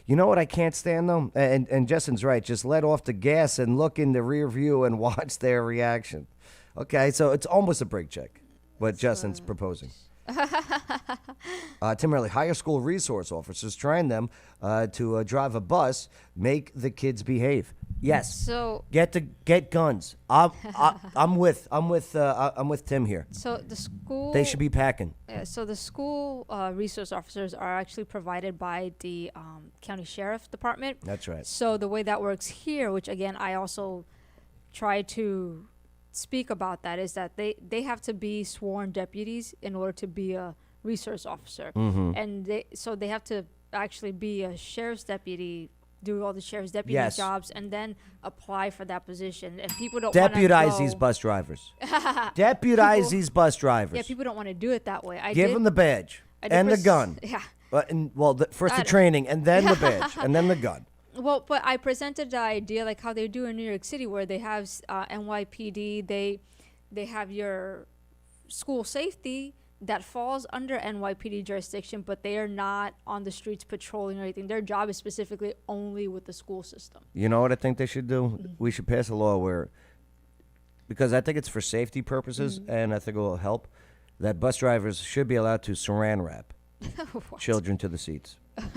Speaker 1: You know what I can't stand though? And Justin's right, just let off the gas and look in the rear view and watch their reaction. Okay, so it's almost a brake check, what Justin's proposing. Tim Early, higher school resource officers, train them to drive a bus, make the kids behave. Yes.
Speaker 2: So
Speaker 1: Get guns. I'm with Tim here.
Speaker 2: so the school
Speaker 1: They should be packing.
Speaker 2: so the school resource officers are actually provided by the county sheriff department.
Speaker 1: That's right.
Speaker 2: So the way that works here, which again I also try to speak about that is that they have to be sworn deputies in order to be a resource officer, and they have to actually be a sheriff's deputy, do all the sheriff's deputy
Speaker 1: Yes.
Speaker 2: jobs, and then apply for that position. And people don't
Speaker 1: Deputize
Speaker 2: wanna
Speaker 1: these
Speaker 2: go-
Speaker 1: bus drivers. Deputize
Speaker 2: People-
Speaker 1: these bus drivers.
Speaker 2: Yeah, people don't want to do it that way.
Speaker 1: Give them the badge
Speaker 2: I did
Speaker 1: and the gun.
Speaker 2: Yeah.
Speaker 1: First the training and then the badge and then the gun.
Speaker 2: Well, but I presented the idea like how they do in New York City, where they have NYPD. They have your school safety that falls under NYPD jurisdiction, but they are not on the streets patrolling or anything. Their job is specifically only with the school system.
Speaker 1: You know what I think they should do? We should pass a law where, because I think it's for safety purposes, and I think it will help, that bus drivers should be allowed to saran wrap children to the seats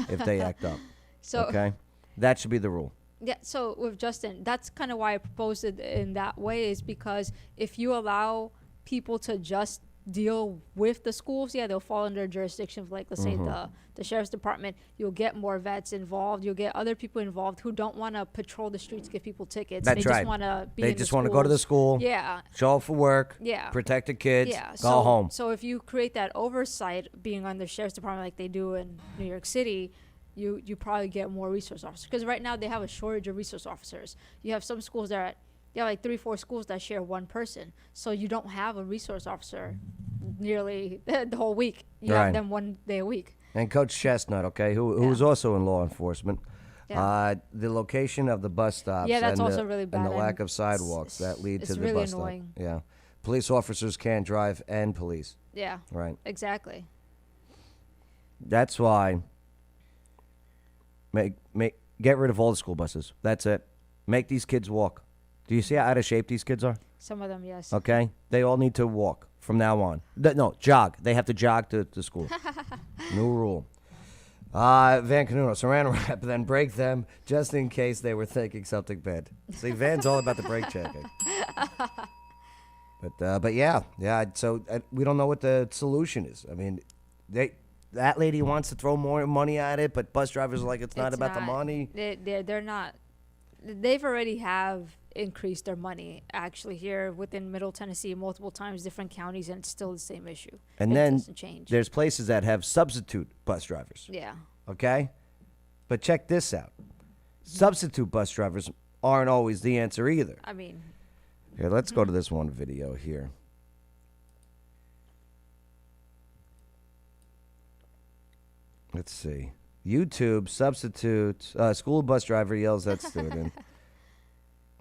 Speaker 1: if they act up.
Speaker 2: So
Speaker 1: Okay? That should be the rule.
Speaker 2: yeah, so with Justin, that's kind of why I proposed it in that way, is because if you allow people to just deal with the schools, yeah, they'll fall under jurisdiction of, like, let's say the sheriff's department. You'll get more vets involved. You'll get other people involved who don't want to patrol the streets, give people tickets.
Speaker 1: That's
Speaker 2: they
Speaker 1: right.
Speaker 2: just want to be
Speaker 1: They
Speaker 2: in
Speaker 1: just
Speaker 2: the
Speaker 1: want to go to the
Speaker 2: schools.
Speaker 1: school,
Speaker 2: Yeah.
Speaker 1: show up for work,
Speaker 2: Yeah.
Speaker 1: protect the kids,
Speaker 2: Yeah.
Speaker 1: go home.
Speaker 2: So if you create that oversight being on the sheriff's department like they do in New York City, you probably get more resource officers. Because right now they have a shortage of resource officers. You have some schools that you have like 3-4 schools that share one person. So you don't have a resource officer nearly the whole week. You
Speaker 1: Right.
Speaker 2: have them one day a week.
Speaker 1: And Coach Chestnut, okay, who's also in law enforcement.
Speaker 2: Yeah.
Speaker 1: The location of the bus stops
Speaker 2: Yeah, that's
Speaker 1: and,
Speaker 2: also really bad,
Speaker 1: and the lack
Speaker 2: and
Speaker 1: of sidewalks that lead
Speaker 2: it's
Speaker 1: to the
Speaker 2: really
Speaker 1: bus
Speaker 2: annoying.
Speaker 1: stop. Yeah. Police officers can't drive and police.
Speaker 2: Yeah.
Speaker 1: Right.
Speaker 2: Exactly.
Speaker 1: That's why get rid of all the school buses. That's it. Make these kids walk. Do you see how out of shape these kids are?
Speaker 2: Some of them, yes.
Speaker 1: Okay? They all need to walk from now on. No, jog. They have to jog to school. New rule. Van Canuto, saran wrap, then break them just in case they were thinking something bad. See, Van's all about the brake checking. But yeah. So we don't know what the solution is. I mean, that lady wants to throw more money at it, but bus drivers are like, it's not about the money.
Speaker 2: They're not. They've already have increased their money actually here within Middle Tennessee multiple times, different counties, and it's still the same issue.
Speaker 1: And
Speaker 2: it
Speaker 1: then
Speaker 2: doesn't change.
Speaker 1: there's places that have substitute bus drivers.
Speaker 2: Yeah.
Speaker 1: Okay? But check this out. Substitute bus drivers aren't always the answer either.
Speaker 2: I mean,
Speaker 1: Here, let's go to this one video here. Let's see. YouTube, substitute, school bus driver yells at student.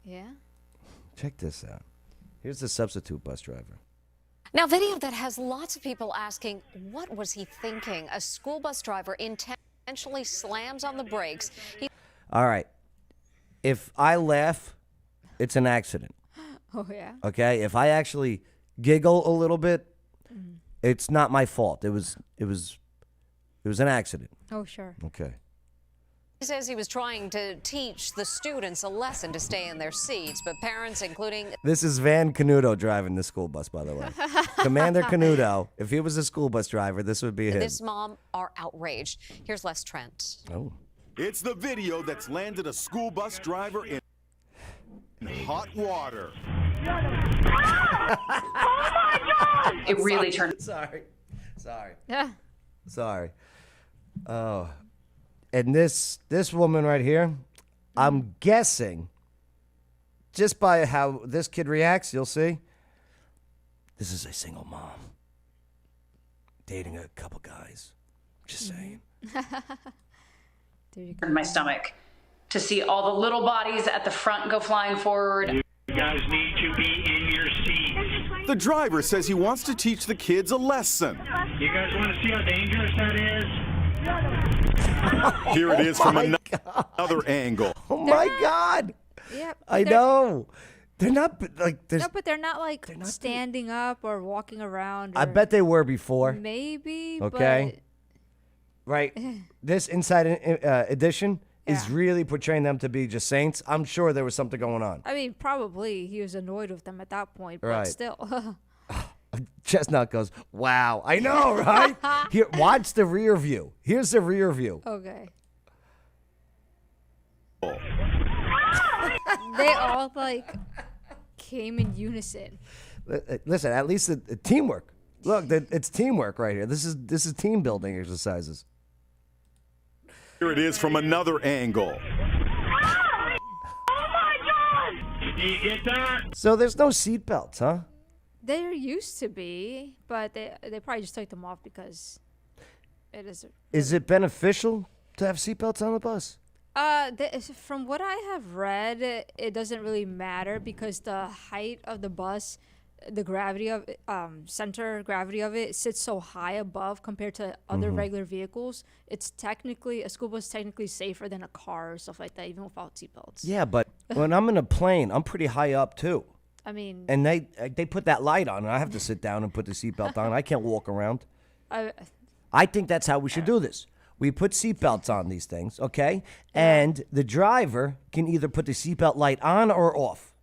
Speaker 2: yeah.
Speaker 1: Check this out. Here's the substitute bus driver.
Speaker 14: Now, video that has lots of people asking, what was he thinking? A school bus driver intentionally slams on the brakes.
Speaker 1: All right. If I laugh, it's an accident.
Speaker 2: Oh, yeah.
Speaker 1: Okay? If I actually giggle a little bit, it's not my fault. It was an accident.
Speaker 2: Oh, sure.
Speaker 1: Okay.
Speaker 14: He says he was trying to teach the students a lesson to stay in their seats, but parents, including...
Speaker 1: This is Van Canuto driving the school bus, by the way. Commander Canuto, if he was a school bus driver, this would be him.
Speaker 14: This mom are outraged. Here's Les Trent.
Speaker 1: Oh.
Speaker 15: It's the video that's landed a school bus driver in hot water.
Speaker 16: It really turned.
Speaker 1: Sorry.
Speaker 2: Yeah.
Speaker 1: Sorry. Oh. And this woman right here, I'm guessing, just by how this kid reacts, you'll see, this is a single mom dating a couple guys. Just saying.
Speaker 16: In my stomach to see all the little bodies at the front go flying forward.
Speaker 17: You guys need to be in your seats.
Speaker 15: The driver says he wants to teach the kids a lesson.
Speaker 17: You guys want to see how dangerous that is?
Speaker 15: Here it is from another angle.
Speaker 1: Oh my God.
Speaker 2: Yeah.
Speaker 1: I know. They're not like there's.
Speaker 2: No, but they're not like standing up or walking around.
Speaker 1: I
Speaker 2: or
Speaker 1: bet they were before.
Speaker 2: Maybe.
Speaker 1: Okay. Right. This Inside Edition is really portraying them to be just saints. I'm sure there was something going on.
Speaker 2: I mean, probably he was annoyed with them at that point, but
Speaker 1: Right.
Speaker 2: still.
Speaker 1: Chestnut goes, wow. I know, right? Here, watch the rear view. Here's the rear view.
Speaker 2: Okay. They all like came in unison.
Speaker 1: Listen, at least teamwork. Look, it's teamwork right here. This is team building exercises.
Speaker 15: Here it is from another angle.
Speaker 17: Oh my God! Did you get that?
Speaker 1: So there's no seatbelts, huh?
Speaker 2: There used to be, but they probably just took them off because it is.
Speaker 1: Is it beneficial to have seatbelts on the bus?
Speaker 2: From what I have read, it doesn't really matter because the height of the bus, the gravity of center gravity of it sits so high above compared to other regular vehicles. It's technically a school bus technically safer than a car or stuff like that, even without seatbelts.
Speaker 1: Yeah, but when I'm in a plane, I'm pretty high up too.
Speaker 2: I mean,
Speaker 1: And they put that light on, and I have to sit down and put the seatbelt on. I can't walk around. I think that's how we should do this. We put seatbelts on these things, okay? And the driver can either put the seatbelt light on or off.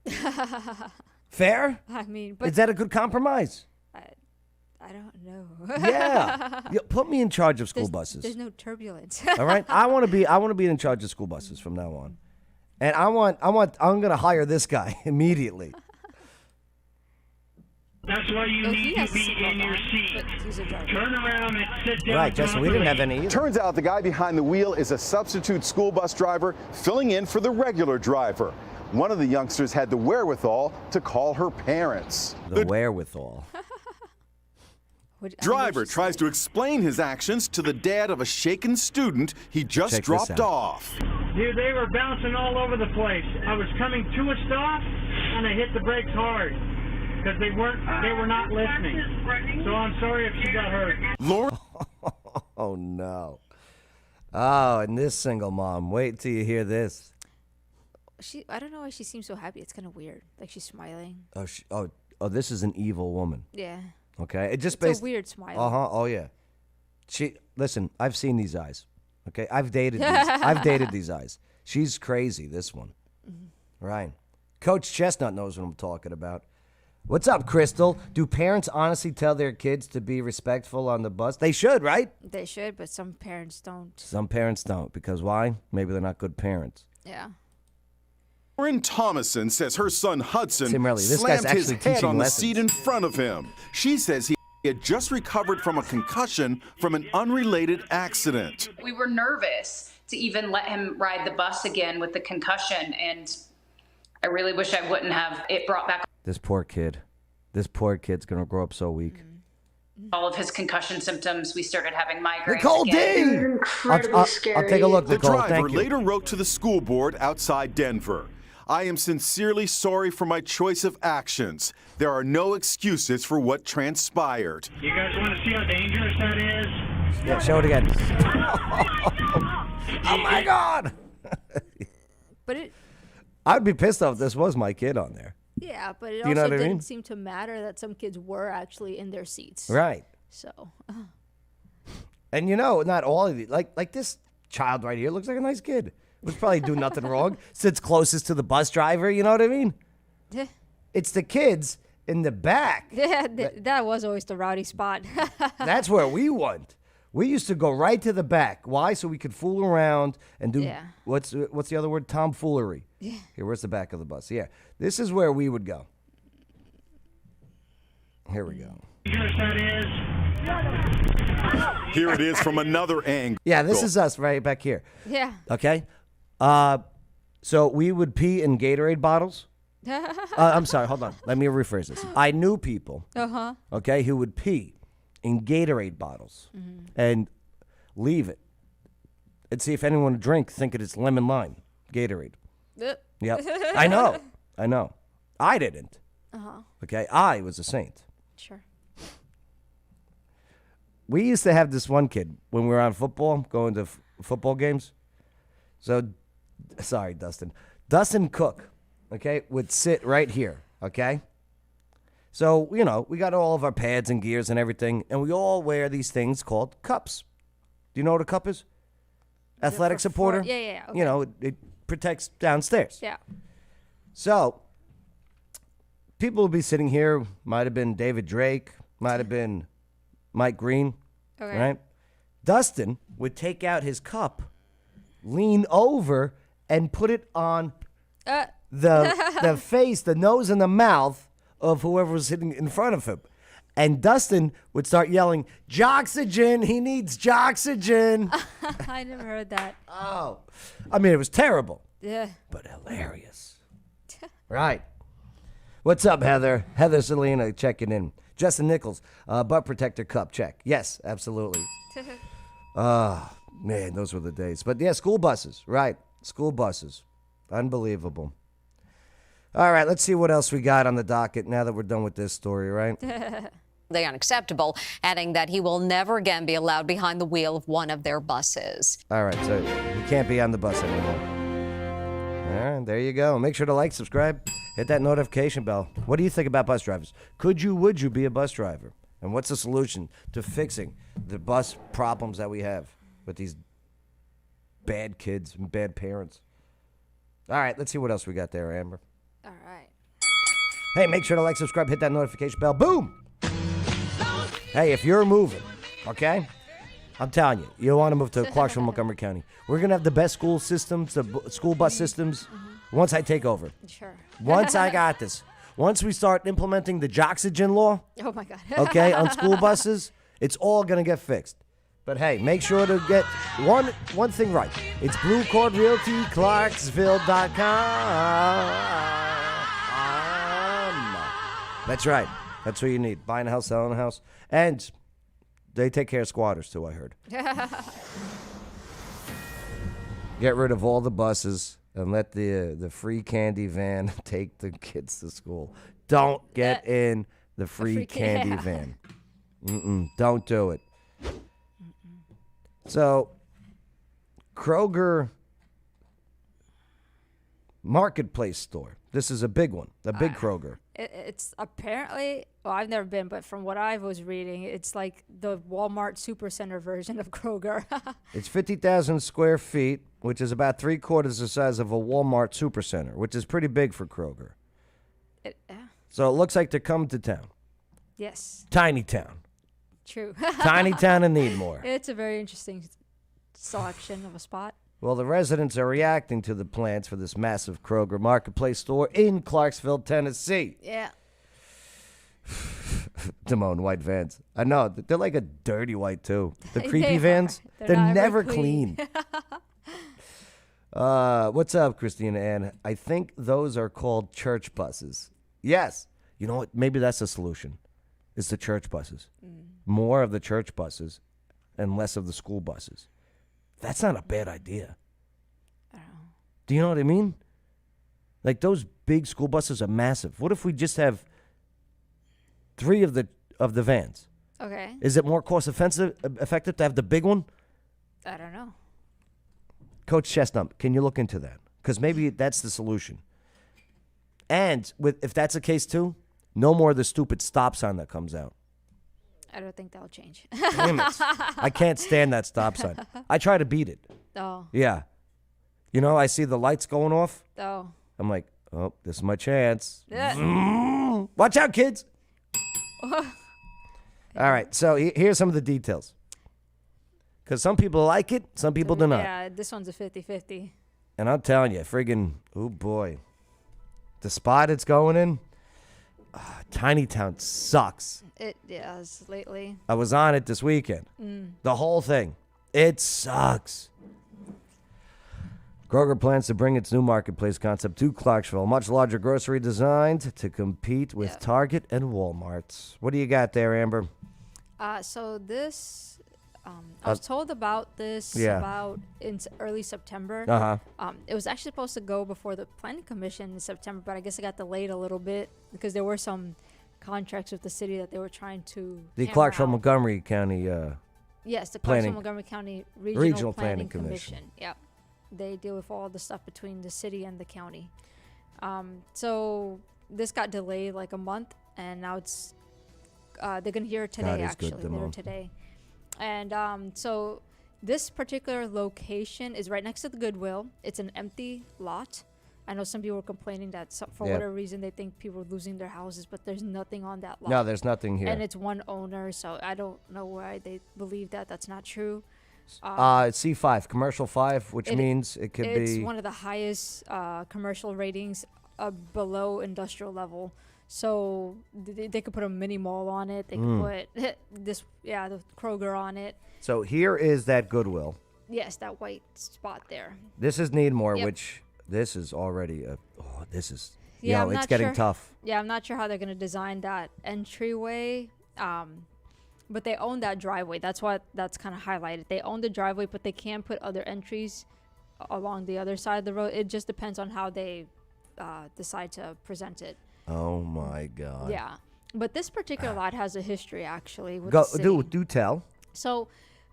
Speaker 1: Fair?
Speaker 2: I mean, but
Speaker 1: Is that a good compromise?
Speaker 2: I don't know.
Speaker 1: Yeah. Put me in charge of school buses.
Speaker 2: There's no turbulence.
Speaker 1: All right? I want to be in charge of school buses from now on. And I'm going to hire this guy immediately.
Speaker 17: That's why you need to be in your seat. Turn around and sit down.
Speaker 1: Right, Justin, we didn't have any either.
Speaker 15: Turns out the guy behind the wheel is a substitute school bus driver filling in for the regular driver. One of the youngsters had the wherewithal to call her parents.
Speaker 1: The wherewithal.
Speaker 15: Driver tries to explain his actions to the dad of a shaken student he just
Speaker 1: Check this
Speaker 15: dropped
Speaker 1: out.
Speaker 15: off.
Speaker 17: Dude, they were bouncing all over the place. I was coming to a stop, and I hit the brakes hard because they were not listening. So I'm sorry if she got hurt.
Speaker 15: Lauren.
Speaker 1: Oh no. Oh, and this single mom. Wait till you hear this.
Speaker 2: I don't know why she seems so happy. It's kind of weird. Like she's smiling.
Speaker 1: Oh, this is an evil woman.
Speaker 2: Yeah.
Speaker 1: Okay, it's
Speaker 2: a weird smile.
Speaker 1: Oh yeah. Listen. I've seen these eyes. Okay, I've dated these. I've dated these eyes. She's crazy. This one. Right. Coach Chestnut knows what I'm talking about. What's up, Crystal? Do parents honestly tell their kids to be respectful on the bus? They should, right?
Speaker 2: They should, but some parents don't.
Speaker 1: Some parents don't because why? Maybe they're not good parents.
Speaker 2: Yeah.
Speaker 15: Lauren Thomason says her son Hudson
Speaker 1: Tim Riley, this guy's
Speaker 15: slammed his
Speaker 1: actually
Speaker 15: head
Speaker 1: teaching
Speaker 15: on the
Speaker 1: lessons.
Speaker 15: seat in front of him. She says he had just recovered from a concussion from an unrelated accident.
Speaker 16: We were nervous to even let him ride the bus again with the concussion, and I really wish I wouldn't have. It brought back
Speaker 1: This poor kid. This poor kid's gonna grow up so weak.
Speaker 16: all of his concussion symptoms. We started having migraines
Speaker 1: Nicole
Speaker 16: again.
Speaker 1: D!
Speaker 16: It was incredibly
Speaker 1: I'll
Speaker 16: scary.
Speaker 1: take a look,
Speaker 15: The
Speaker 1: Nicole.
Speaker 15: driver
Speaker 1: Thank you.
Speaker 15: later wrote to the school board outside Denver. I am sincerely sorry for my choice of actions. There are no excuses for what transpired.
Speaker 17: You guys want to see how dangerous that is?
Speaker 1: Yeah, show it again. Oh my God!
Speaker 2: But it.
Speaker 1: I'd be pissed off if this was my kid on there.
Speaker 2: Yeah, but it
Speaker 1: Do you know
Speaker 2: also
Speaker 1: what I
Speaker 2: didn't
Speaker 1: mean?
Speaker 2: seem to matter that some kids were actually in their seats.
Speaker 1: Right.
Speaker 2: So.
Speaker 1: And not all of these. Like this child right here looks like a nice kid. Was probably do nothing wrong. Sits closest to the bus driver. You know what I mean?
Speaker 2: Yeah.
Speaker 1: It's the kids in the back.
Speaker 2: Yeah, that was always the rowdy spot.
Speaker 1: That's where we went. We used to go right to the back. Why? So we could fool around and do what's the other word? Tomfoolery.
Speaker 2: Yeah.
Speaker 1: Here, where's the back of the bus? Yeah. This is where we would go. Here we go.
Speaker 15: Here it is from another angle.
Speaker 1: Yeah, this is us right back here.
Speaker 2: Yeah.
Speaker 1: Okay. So we would pee in Gatorade bottles. I'm sorry. Hold on. Let me rephrase this. I knew people. Okay, who would pee in Gatorade bottles and leave it and see if anyone would drink, thinking it's lemon lime Gatorade. Yep. I know. I didn't. Okay, I was a saint.
Speaker 2: Sure.
Speaker 1: We used to have this one kid when we were on football, going to football games. So, sorry, Dustin. Dustin Cook, okay, would sit right here, okay? So, we got all of our pads and gears and everything, and we all wear these things called cups. Do you know what a cup is? Athletic supporter?
Speaker 2: Yeah. Okay.
Speaker 1: It protects downstairs.
Speaker 2: Yeah.
Speaker 1: So, people would be sitting here, might have been David Drake, might have been Mike Green,
Speaker 2: Okay.
Speaker 1: right? Dustin would take out his cup, lean over, and put it on the face, the nose, and the mouth of whoever was sitting in front of him. And Dustin would start yelling, "Joxygen, he needs Joxygen."
Speaker 2: I never heard that.
Speaker 1: Oh. I mean, it was terrible.
Speaker 2: Yeah.
Speaker 1: But hilarious. Right. What's up, Heather? Heather Selena checking in. Justin Nichols, butt protector cup, check. Yes, absolutely. Man, those were the days. But yeah, school buses, right. School buses. Unbelievable. All right, let's see what else we got on the docket now that we're done with this story, right?
Speaker 14: They unacceptable, adding that he will never again be allowed behind the wheel of one of their buses.
Speaker 1: All right, so you can't be on the bus anymore. All right, there you go. Make sure to like, subscribe, hit that notification bell. What do you think about bus drivers? Would you be a bus driver? And what's the solution to fixing the bus problems that we have with these bad kids and bad parents? All right, let's see what else we got there, Amber.
Speaker 2: All right.
Speaker 1: Hey, make sure to like, subscribe, hit that notification bell. Boom! Hey, if you're moving, okay? I'm telling you, you want to move to Clarksville, Montgomery County. We're going to have the best school systems, school bus systems, once I take over.
Speaker 2: Sure.
Speaker 1: Once I got this. Once we start implementing the Joxygen law,
Speaker 2: Oh, my God.
Speaker 1: okay, on school buses, it's all going to get fixed. But hey, make sure to get one thing right. It's Blue Cord Realty, Clarksville.com. That's right. That's what you need. Buying a house, selling a house. And they take care of squatters, too, I heard. Get rid of all the buses and let the free candy van take the kids to school. Don't get in the free candy van. Don't do it. So, Kroger Marketplace store. This is a big one, a big Kroger.
Speaker 2: It's apparently, well, I've never been, but from what I was reading, it's like the Walmart Supercenter version of Kroger.
Speaker 1: It's 50,000 square feet, which is about 3/4 the size of a Walmart Supercenter, which is pretty big for Kroger. So it looks like they're coming to town.
Speaker 2: Yes.
Speaker 1: Tiny town.
Speaker 2: True.
Speaker 1: Tiny town and Needmore.
Speaker 2: It's a very interesting selection of a spot.
Speaker 1: Well, the residents are reacting to the plans for this massive Kroger Marketplace store in Clarksville, Tennessee.
Speaker 2: Yeah.
Speaker 1: Damone, white vans. I know. They're like a dirty white, too. The
Speaker 2: They
Speaker 1: creepy
Speaker 2: are.
Speaker 1: vans.
Speaker 2: They're
Speaker 1: They're
Speaker 2: not
Speaker 1: never
Speaker 2: ever clean.
Speaker 1: What's up, Christina Ann? I think those are called church buses. Yes. You know what? Maybe that's the solution. It's the church buses. More of the church buses and less of the school buses. That's not a bad idea. Do you know what I mean? Like, those big school buses are massive. What if we just have 3 of the vans?
Speaker 2: Okay.
Speaker 1: Is it more effective to have the big one?
Speaker 2: I don't know.
Speaker 1: Coach Chestnut, can you look into that? Because maybe that's the solution. And if that's the case too, no more of the stupid stop sign that comes out.
Speaker 2: I don't think that'll change.
Speaker 1: Damn it. I can't stand that stop sign. I try to beat it.
Speaker 2: Oh.
Speaker 1: Yeah. You know, I see the lights going off.
Speaker 2: Oh.
Speaker 1: I'm like, oh, this is my chance.
Speaker 2: Yeah.
Speaker 1: Watch out, kids. All right, so here's some of the details. Because some people like it, some people do not.
Speaker 2: Yeah, this one's a 50-50.
Speaker 1: And I'm telling you, friggin', oh boy. The spot it's going in, Tiny Town sucks.
Speaker 2: It does lately.
Speaker 1: I was on it this weekend. The whole thing. It sucks. Kroger plans to bring its new marketplace concept to Clarksville, a much larger grocery designed to compete with Target and Walmart. What do you got there, Amber?
Speaker 2: So this, I was told about this about in early September. It was actually supposed to go before the Planning Commission in September, but I guess it got delayed a little bit because there were some contracts with the city that they were trying to
Speaker 1: The
Speaker 2: hammer
Speaker 1: Clarksville
Speaker 2: out.
Speaker 1: Montgomery County
Speaker 2: Yes, the
Speaker 1: Planning-
Speaker 2: Clarksville Montgomery County Regional
Speaker 1: Planning
Speaker 2: Planning
Speaker 1: Commission.
Speaker 2: Commission. Yep. They deal with all the stuff between the city and the county. So this got delayed like a month, and now it's they're gonna hear it today.
Speaker 1: God is good,
Speaker 2: Actually, they're
Speaker 1: Damone.
Speaker 2: today. And so this particular location is right next to the Goodwill. It's an empty lot. I know some people were complaining that for whatever reason they think people are losing their houses, but there's nothing on that lot.
Speaker 1: No, there's nothing here.
Speaker 2: And it's one owner, so I don't know why they believe that. That's not true.
Speaker 1: It's C5, commercial 5, which means it could
Speaker 2: it's
Speaker 1: be.
Speaker 2: one of the highest commercial ratings below industrial level. So they could put a mini mall on it. They could put the Kroger on it.
Speaker 1: So here is that Goodwill.
Speaker 2: Yes, that white spot there.
Speaker 1: This is Needmore,
Speaker 2: Yep.
Speaker 1: which this is already it's
Speaker 2: I'm
Speaker 1: getting
Speaker 2: not sure.
Speaker 1: tough.
Speaker 2: Yeah, I'm not sure how they're going to design that entryway. But they own that driveway. That's why that's kind of highlighted. They own the driveway, but they can put other entries along the other side of the road. It just depends on how they decide to present it.
Speaker 1: Oh my God.
Speaker 2: Yeah. But this particular lot has a history, actually. With the city.
Speaker 1: Do tell.
Speaker 2: So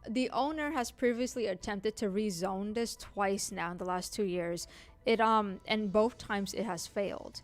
Speaker 2: the owner has previously attempted to rezone this twice now in the last 2 years. And both times it has failed.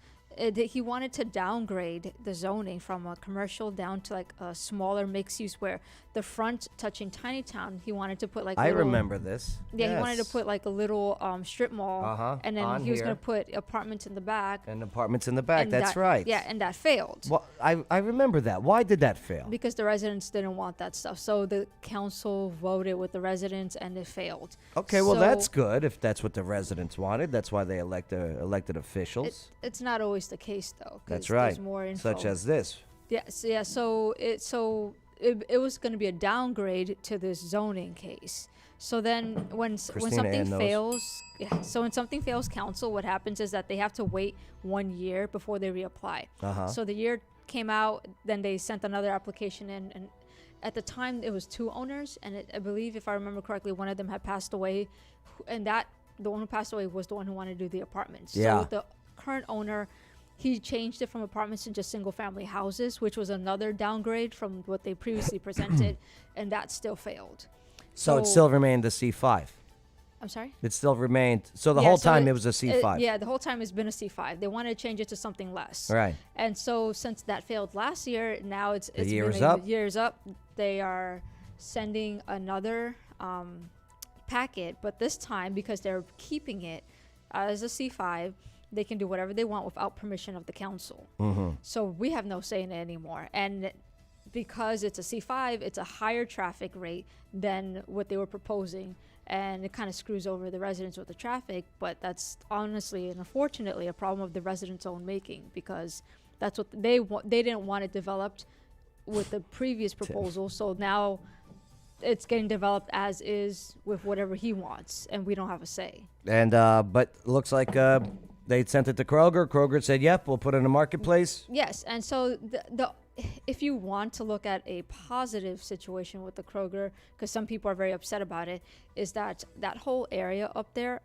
Speaker 2: He wanted to downgrade the zoning from a commercial down to like a smaller mixed use, where the front touching Tiny Town, he wanted to put like
Speaker 1: I remember this.
Speaker 2: Yeah,
Speaker 1: Yes.
Speaker 2: He wanted to put like a little strip mall, and then
Speaker 1: on
Speaker 2: he was going
Speaker 1: here.
Speaker 2: to put apartments in the back.
Speaker 1: And apartments in the back.
Speaker 2: and
Speaker 1: That's
Speaker 2: that-
Speaker 1: right.
Speaker 2: Yeah, and that failed.
Speaker 1: Well, I remember that. Why did that fail?
Speaker 2: Because the residents didn't want that stuff. So the council voted with the residents and it failed.
Speaker 1: Okay, well,
Speaker 2: So
Speaker 1: that's good if that's what the residents wanted. That's why they elected officials.
Speaker 2: It's not always the case, though. 'cause
Speaker 1: That's right.
Speaker 2: There's more info.
Speaker 1: Such as this.
Speaker 2: Yeah, so it was going to be a downgrade to this zoning case. So then when
Speaker 1: Christina
Speaker 2: something
Speaker 1: Ann knows.
Speaker 2: fails, so when something fails council, what happens is that they have to wait 1 year before they reapply. So the year came out, then they sent another application in, and at the time it was 2 owners, and I believe, if I remember correctly, one of them had passed away, and the one who passed away was the one who wanted to do the apartments.
Speaker 1: Yeah.
Speaker 2: So the current owner, he changed it from apartments to just single family houses, which was another downgrade from what they previously presented, and that still failed.
Speaker 1: So it still remained the C5.
Speaker 2: I'm sorry?
Speaker 1: It still remained. So the whole time it was a C5.
Speaker 2: Yeah, the whole time it's been a C5. They wanted to change it to something less.
Speaker 1: Right.
Speaker 2: And so since that failed last year, now it's
Speaker 1: year's
Speaker 2: been
Speaker 1: up.
Speaker 2: The year's up. They are sending another packet, but this time, because they're keeping it as a C5, they can do whatever they want without permission of the council. So we have no say in it anymore. And because it's a C5, it's a higher traffic rate than what they were proposing, and it kind of screws over the residents with the traffic. But that's honestly and unfortunately a problem of the residents' own making, because that's what they didn't want it developed with the previous proposal. So now it's getting developed as is with whatever he wants, and we don't have a say.
Speaker 1: And but looks like they sent it to Kroger. Kroger said, "Yep, we'll put it in the marketplace."
Speaker 2: Yes, and so the if you want to look at a positive situation with the Kroger, because some people are very upset about it, is that whole area up there,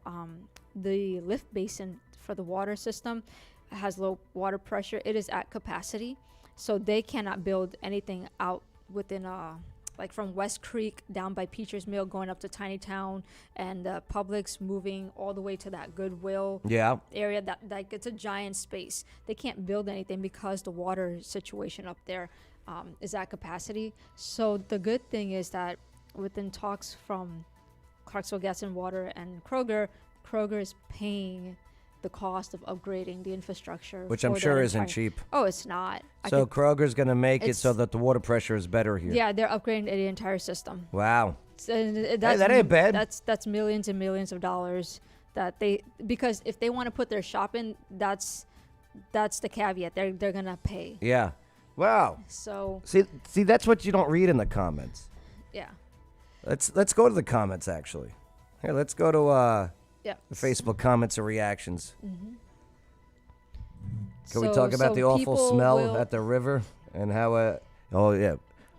Speaker 2: the lift basin for the water system has low water pressure. It is at capacity, so they cannot build anything out within like from West Creek down by Peacher's Mill going up to Tiny Town, and Publix moving all the way to that Goodwill area. That like it's a giant space. They can't build anything because the water situation up there is at capacity. So the good thing is that within talks from Clarksville Gas and Water and Kroger is paying the cost of upgrading the infrastructure,
Speaker 1: Which I'm
Speaker 2: for
Speaker 1: sure
Speaker 2: that
Speaker 1: isn't
Speaker 2: entire-
Speaker 1: cheap.
Speaker 2: Oh, it's not.
Speaker 1: So Kroger's going to make it so
Speaker 2: it's-
Speaker 1: that the water pressure is better here.
Speaker 2: Yeah, they're upgrading the entire system.
Speaker 1: Wow.
Speaker 2: That
Speaker 1: ain't bad.
Speaker 2: That's millions and millions of dollars that because if they want to put their shop in, that's the caveat. They're gonna pay.
Speaker 1: Yeah. Wow.
Speaker 2: So
Speaker 1: see, that's what you don't read in the comments.
Speaker 2: yeah.
Speaker 1: Let's go to the comments actually. Here, let's go to
Speaker 2: Yeah.
Speaker 1: the Facebook comments and reactions.
Speaker 2: Mm-hmm.
Speaker 1: Can we talk about the awful
Speaker 2: people
Speaker 1: smell at the river and how? Oh yeah.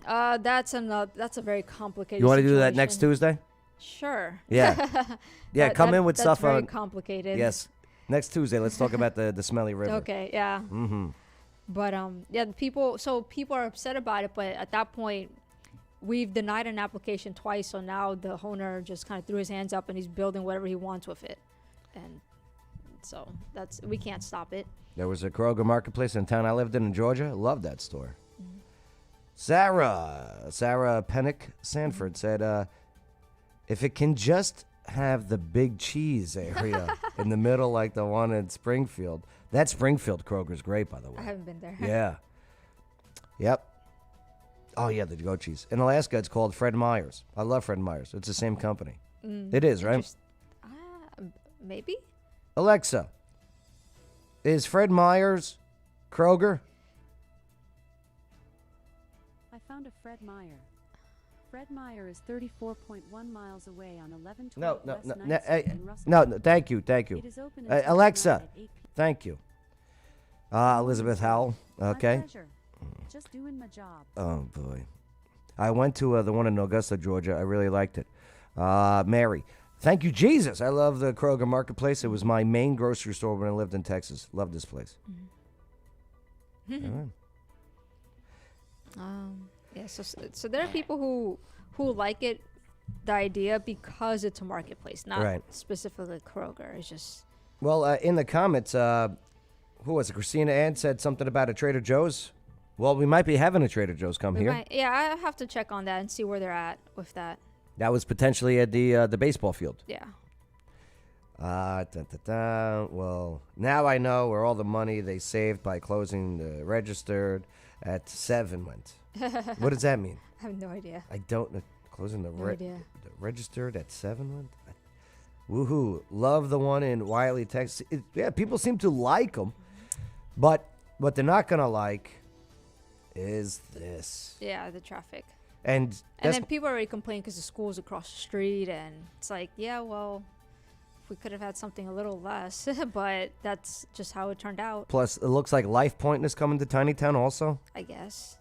Speaker 2: That's a very complicated.
Speaker 1: You want to do that next
Speaker 2: situation.
Speaker 1: Tuesday?
Speaker 2: Sure.
Speaker 1: Yeah. Yeah. Come in with
Speaker 2: that's
Speaker 1: stuff
Speaker 2: very
Speaker 1: on.
Speaker 2: complicated.
Speaker 1: Yes. Next Tuesday, let's talk about the smelly river.
Speaker 2: Okay. Yeah.
Speaker 1: Mm-hmm.
Speaker 2: But yeah, people are upset about it, but at that point, we've denied an application twice, so now the owner just kind of threw his hands up and he's building whatever he wants with it, and so we can't stop it.
Speaker 1: There was a Kroger marketplace in town I lived in Georgia. Loved that store.
Speaker 2: Mm-hmm.
Speaker 1: Sarah Pennick Sanford said, if it can just have the big cheese area in the middle like the one in Springfield. That Springfield Kroger's great, by the way.
Speaker 2: I haven't been there.
Speaker 1: Yeah. Yep. Oh, yeah, the goat cheese. In Alaska, it's called Fred Meyer's. I love Fred Meyer's. It's the same company. It is, right?
Speaker 2: Maybe.
Speaker 1: Alexa, Is Fred Meyer's Kroger?
Speaker 18: I found a Fred Meyer. Fred Meyer is 34.1 miles away on 1112
Speaker 1: No,
Speaker 18: West
Speaker 1: no,
Speaker 18: 9th
Speaker 1: no,
Speaker 18: Street in Russell.
Speaker 1: no, thank you.
Speaker 18: It is open until
Speaker 1: Alexa,
Speaker 18: tonight at 8 p.m.
Speaker 1: thank you. Elizabeth Howell, okay.
Speaker 18: My pleasure. Just doing my job.
Speaker 1: Oh, boy. I went to the one in Augusta, Georgia. I really liked it. Mary, thank you, Jesus. I love the Kroger Marketplace. It was my main grocery store when I lived in Texas. Love this place. All right.
Speaker 2: Yeah, so there are people who like it, the idea, because it's a marketplace, not
Speaker 1: Right.
Speaker 2: specifically Kroger. It's just
Speaker 1: Well, in the comments, who was it? Christina Ann said something about a Trader Joe's. Well, we might be having a Trader Joe's come here.
Speaker 2: I have to check on that and see where they're at with that.
Speaker 1: That was potentially at the baseball field.
Speaker 2: Yeah.
Speaker 1: Well, now I know where all the money they saved by closing the registered at 7 went. What does that mean?
Speaker 2: I have no idea.
Speaker 1: I don't know. Closing the,
Speaker 2: No idea.
Speaker 1: the registered at 7 went? Woohoo. Love the one in Wiley, Texas. Yeah, people seem to like them. But what they're not going to like is this.
Speaker 2: Yeah, the traffic.
Speaker 1: And
Speaker 2: then people already complain because the school's across the street, and it's like, yeah, well, we could have had something a little less, but that's just how it turned out.
Speaker 1: plus, it looks like Life Point is coming to Tiny Town also.
Speaker 2: I guess.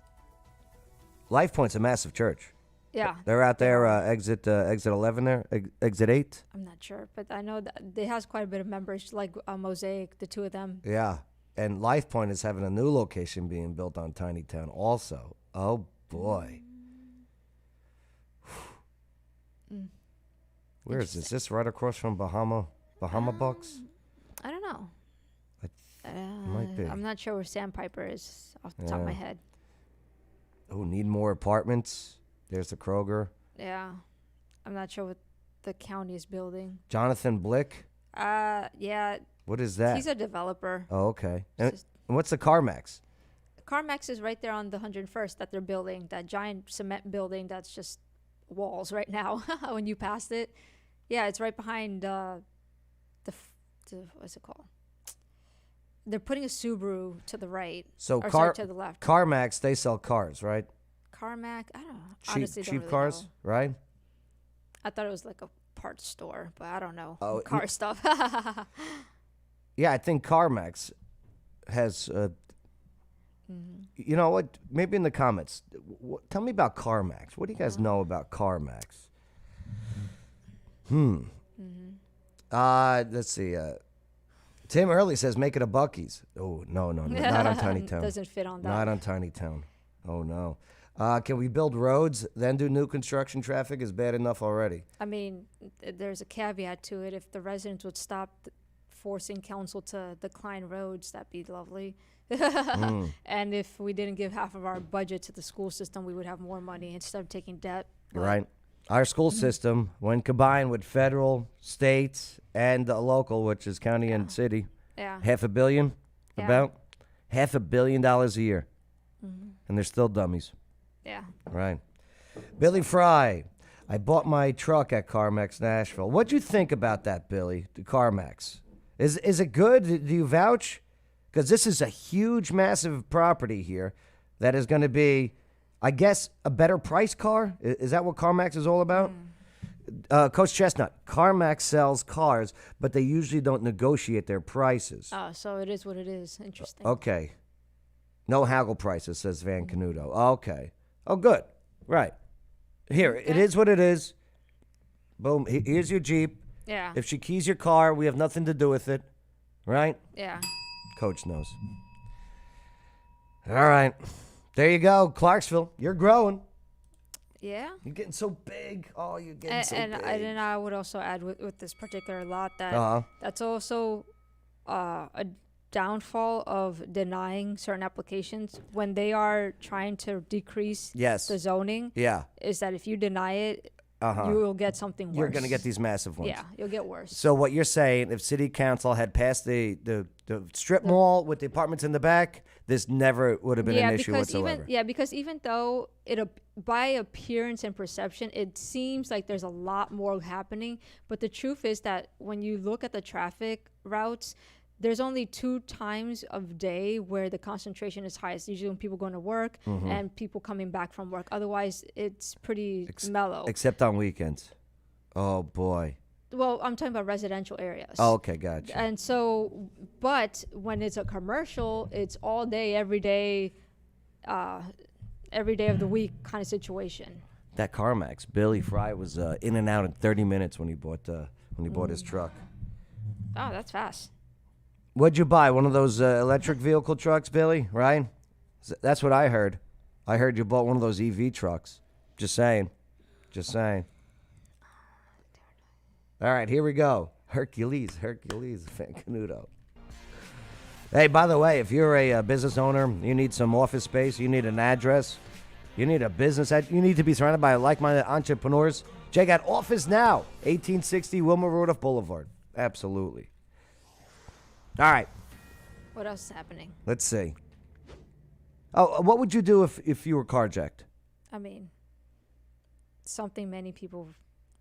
Speaker 1: Life Point's a massive church.
Speaker 2: Yeah.
Speaker 1: They're out there, exit 11 there, exit 8.
Speaker 2: I'm not sure, but I know that it has quite a bit of members, like Mosaic, the two of them.
Speaker 1: Yeah. And Life Point is having a new location being built on Tiny Town also. Oh, boy. Where is this? Is this right across from Bahama Bucks?
Speaker 2: I don't know.
Speaker 1: might be.
Speaker 2: I'm not sure where Sandpiper is off the top of my head.
Speaker 1: Oh, need more apartments. There's the Kroger.
Speaker 2: Yeah. I'm not sure what the county is building.
Speaker 1: Jonathan Blick.
Speaker 2: Yeah.
Speaker 1: What is that?
Speaker 2: He's a developer.
Speaker 1: Oh, okay. And what's the CarMax?
Speaker 2: CarMax is right there on the 101st that they're building, that giant cement building that's just walls right now when you pass it. Yeah, it's right behind the what's it called? They're putting a Subaru to the right.
Speaker 1: So
Speaker 2: to the left.
Speaker 1: CarMax, they sell cars, right?
Speaker 2: CarMax, I don't know. Honestly, don't
Speaker 1: cheap
Speaker 2: really
Speaker 1: cars,
Speaker 2: know.
Speaker 1: right?
Speaker 2: I thought it was like a parts store, but I don't know.
Speaker 1: Oh,
Speaker 2: Car stuff.
Speaker 1: Yeah, I think CarMax has. You know what? Maybe in the comments, tell me about CarMax. What do you guys know about CarMax? Let's see. Tim Early says make it a Buc-ee's. Oh, no, not on Tiny Town.
Speaker 2: Doesn't fit on that.
Speaker 1: Not on Tiny Town. Oh, no. Can we build roads, then do new construction? Traffic is bad enough already.
Speaker 2: I mean, there's a caveat to it. If the residents would stop forcing council to decline roads, that'd be lovely. And if we didn't give half of our budget to the school system, we would have more money instead of taking debt.
Speaker 1: Right. Our school system, when combined with federal, state, and local, which is county and city, $500 million, about $500 million a year. And they're still dummies.
Speaker 2: Yeah.
Speaker 1: Right. Billy Fry, I bought my truck at CarMax Nashville. What'd you think about that, Billy, the CarMax? Is it good? Do you vouch? Because this is a huge, massive property here that is going to be, I guess, a better price car? Is that what CarMax is all about? Coach Chestnut, CarMax sells cars, but they usually don't negotiate their prices.
Speaker 2: Oh, so it is what it is. Interesting.
Speaker 1: Okay. No haggle prices, says Van Canuto. Okay. Oh, good. Right. Here, it is what it is. Boom. Here's your Jeep.
Speaker 2: Yeah.
Speaker 1: If she keys your car, we have nothing to do with it. Right?
Speaker 2: Yeah.
Speaker 1: Coach knows. All right. There you go, Clarksville. You're growing.
Speaker 2: Yeah.
Speaker 1: You're getting so big. Oh, you're getting so big.
Speaker 2: And I would also add with this particular lot that that's also a downfall of denying certain applications when they are trying to decrease the zoning.
Speaker 1: Yeah.
Speaker 2: Is that if you deny it, you will get something worse.
Speaker 1: You're going to get these massive ones.
Speaker 2: Yeah, you'll get worse.
Speaker 1: So what you're saying, if city council had passed the strip mall with the apartments in the back, this never would have been an issue whatsoever.
Speaker 2: Because even though by appearance and perception, it seems like there's a lot more happening. But the truth is that when you look at the traffic routes, there's only 2 times of day where the concentration is highest. Usually when people going to work and people coming back from work. Otherwise, it's pretty mellow.
Speaker 1: Except on weekends. Oh, boy.
Speaker 2: Well, I'm talking about residential areas.
Speaker 1: Oh, okay, gotcha.
Speaker 2: And so, but when it's a commercial, it's all day, every day of the week kind of situation.
Speaker 1: That CarMax, Billy Fry was in and out in 30 minutes when he bought his truck.
Speaker 2: Oh, that's fast.
Speaker 1: What'd you buy? One of those electric vehicle trucks, Billy? Right? That's what I heard. I heard you bought one of those EV trucks. Just saying. All right, here we go. Hercules, Canuto. Hey, by the way, if you're a business owner, you need some office space, you need an address, you need a business, you need to be surrounded by like-minded entrepreneurs, check out Office Now, 1860 Wilma Rudolph Boulevard. Absolutely. All right.
Speaker 2: What else is happening?
Speaker 1: Let's see. Oh, what would you do if you were carjacked?
Speaker 2: I mean, something many people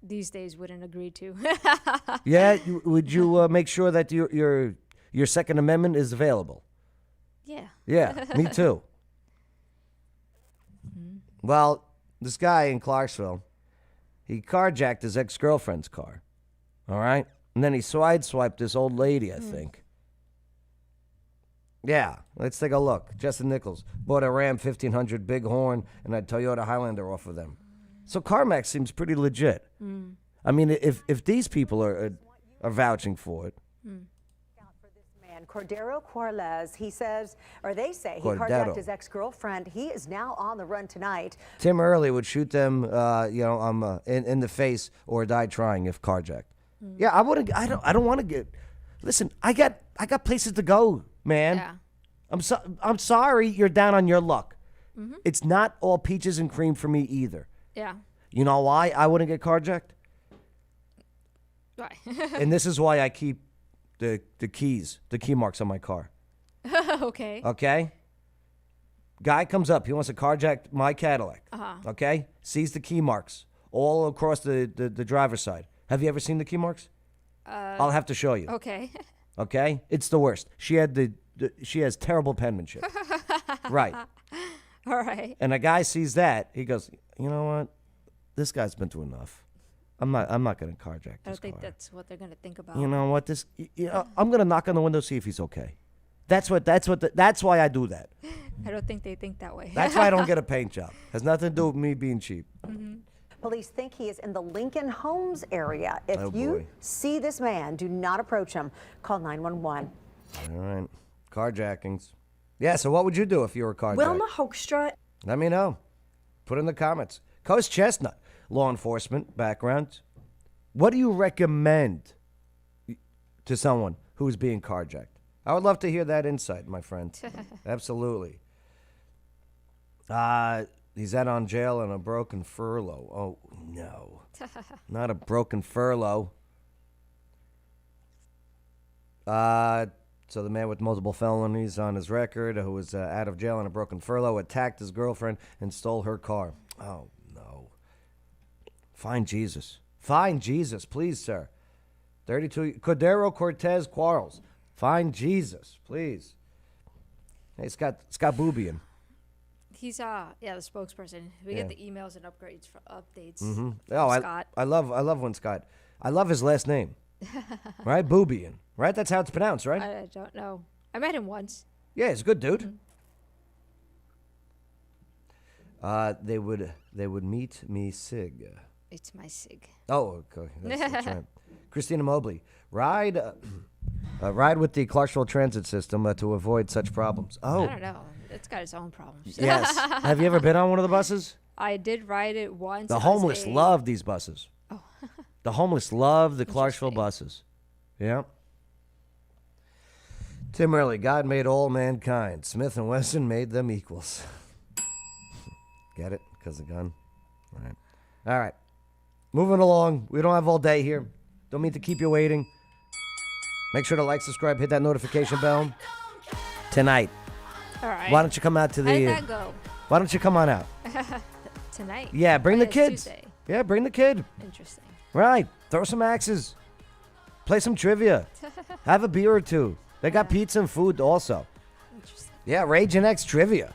Speaker 2: these days wouldn't agree to.
Speaker 1: Yeah, would you make sure that your Second Amendment is available?
Speaker 2: Yeah.
Speaker 1: Yeah, me too. Well, this guy in Clarksville, he carjacked his ex-girlfriend's car, all right? And then he sideswiped this old lady, I think. Yeah, let's take a look. Justin Nichols bought a Ram 1500 Bighorn and a Toyota Highlander off of them. So CarMax seems pretty legit. I mean, if these people are vouching for it.
Speaker 19: Cordero Corlez, he says, or they say, he
Speaker 1: Cordero.
Speaker 19: carjacked his ex-girlfriend. He is now on the run tonight.
Speaker 1: Tim Early would shoot them, in the face or die trying if carjacked. Yeah, I wouldn't. I don't want to get. Listen, I got places to go, man.
Speaker 2: Yeah.
Speaker 1: I'm sorry you're down on your luck. It's not all peaches and cream for me either.
Speaker 2: Yeah.
Speaker 1: You know why I wouldn't get carjacked?
Speaker 2: Right.
Speaker 1: And this is why I keep the keys, the key marks on my car.
Speaker 2: Okay.
Speaker 1: Okay? Guy comes up. He wants to carjack my Cadillac. Okay? Sees the key marks all across the driver's side. Have you ever seen the key marks? I'll have to show you.
Speaker 2: Okay.
Speaker 1: Okay? It's the worst. She has terrible penmanship. Right.
Speaker 2: All right.
Speaker 1: And a guy sees that. He goes, you know what? This guy's been through enough. I'm not going to carjack this
Speaker 2: I don't think
Speaker 1: car.
Speaker 2: that's what they're going to think about.
Speaker 1: You know what? I'm going to knock on the window, see if he's okay. That's why I do that.
Speaker 2: I don't think they think that way.
Speaker 1: That's why I don't get a paint job. Has nothing to do with me being cheap.
Speaker 19: Police think he is in the Lincoln Homes area. If
Speaker 1: Oh,
Speaker 19: you
Speaker 1: boy.
Speaker 19: see this man, do not approach him. Call 911.
Speaker 1: All right. Carjackings. Yeah, so what would you do if you were carjacked?
Speaker 20: Wilma Hoekstra.
Speaker 1: Let me know. Put in the comments. Coast Chestnut, law enforcement background. What do you recommend to someone who's being carjacked? I would love to hear that insight, my friend. Absolutely. He's out on jail on a broken furlough. Oh, no. Not a broken furlough. So the man with multiple felonies on his record, who was out of jail on a broken furlough, attacked his girlfriend and stole her car. Oh, no. Find Jesus. Find Jesus, please, sir. 32, Cordero Cortez Quarles. Find Jesus, please. Hey, Scott Boobian.
Speaker 2: He's the spokesperson. We get the emails and updates.
Speaker 1: Oh,
Speaker 2: Scott.
Speaker 1: I love when Scott. I love his last name. Right, Boobian. Right, that's how it's pronounced, right?
Speaker 2: I don't know. I met him once.
Speaker 1: Yeah, he's a good dude. They would meet me Sig.
Speaker 2: It's my Sig.
Speaker 1: Oh, okay. That's right. Christina Mobley, ride with the Clarksville Transit System to avoid such problems. Oh,
Speaker 2: I don't know. It's got its own problems.
Speaker 1: Yes. Have you ever been on one of the buses?
Speaker 2: I did ride it once.
Speaker 1: The homeless love these buses.
Speaker 2: Oh.
Speaker 1: The homeless love the Clarksville buses. Yeah. Tim Early, God made all mankind. Smith & Wesson made them equals. Get it? Because of the gun? All right. Moving along. We don't have all day here. Don't mean to keep you waiting. Make sure to like, subscribe, hit that notification bell. Tonight.
Speaker 2: All right.
Speaker 1: Why don't you come out to the...
Speaker 2: How did that go?
Speaker 1: Why don't you come on out?
Speaker 2: Tonight?
Speaker 1: Yeah, bring the
Speaker 2: It's
Speaker 1: kids.
Speaker 2: Tuesday.
Speaker 1: Yeah, bring the kid.
Speaker 2: Interesting.
Speaker 1: Right. Throw some axes. Play some trivia. Have a beer or two. They got pizza and food also. Yeah, Raging X Trivia.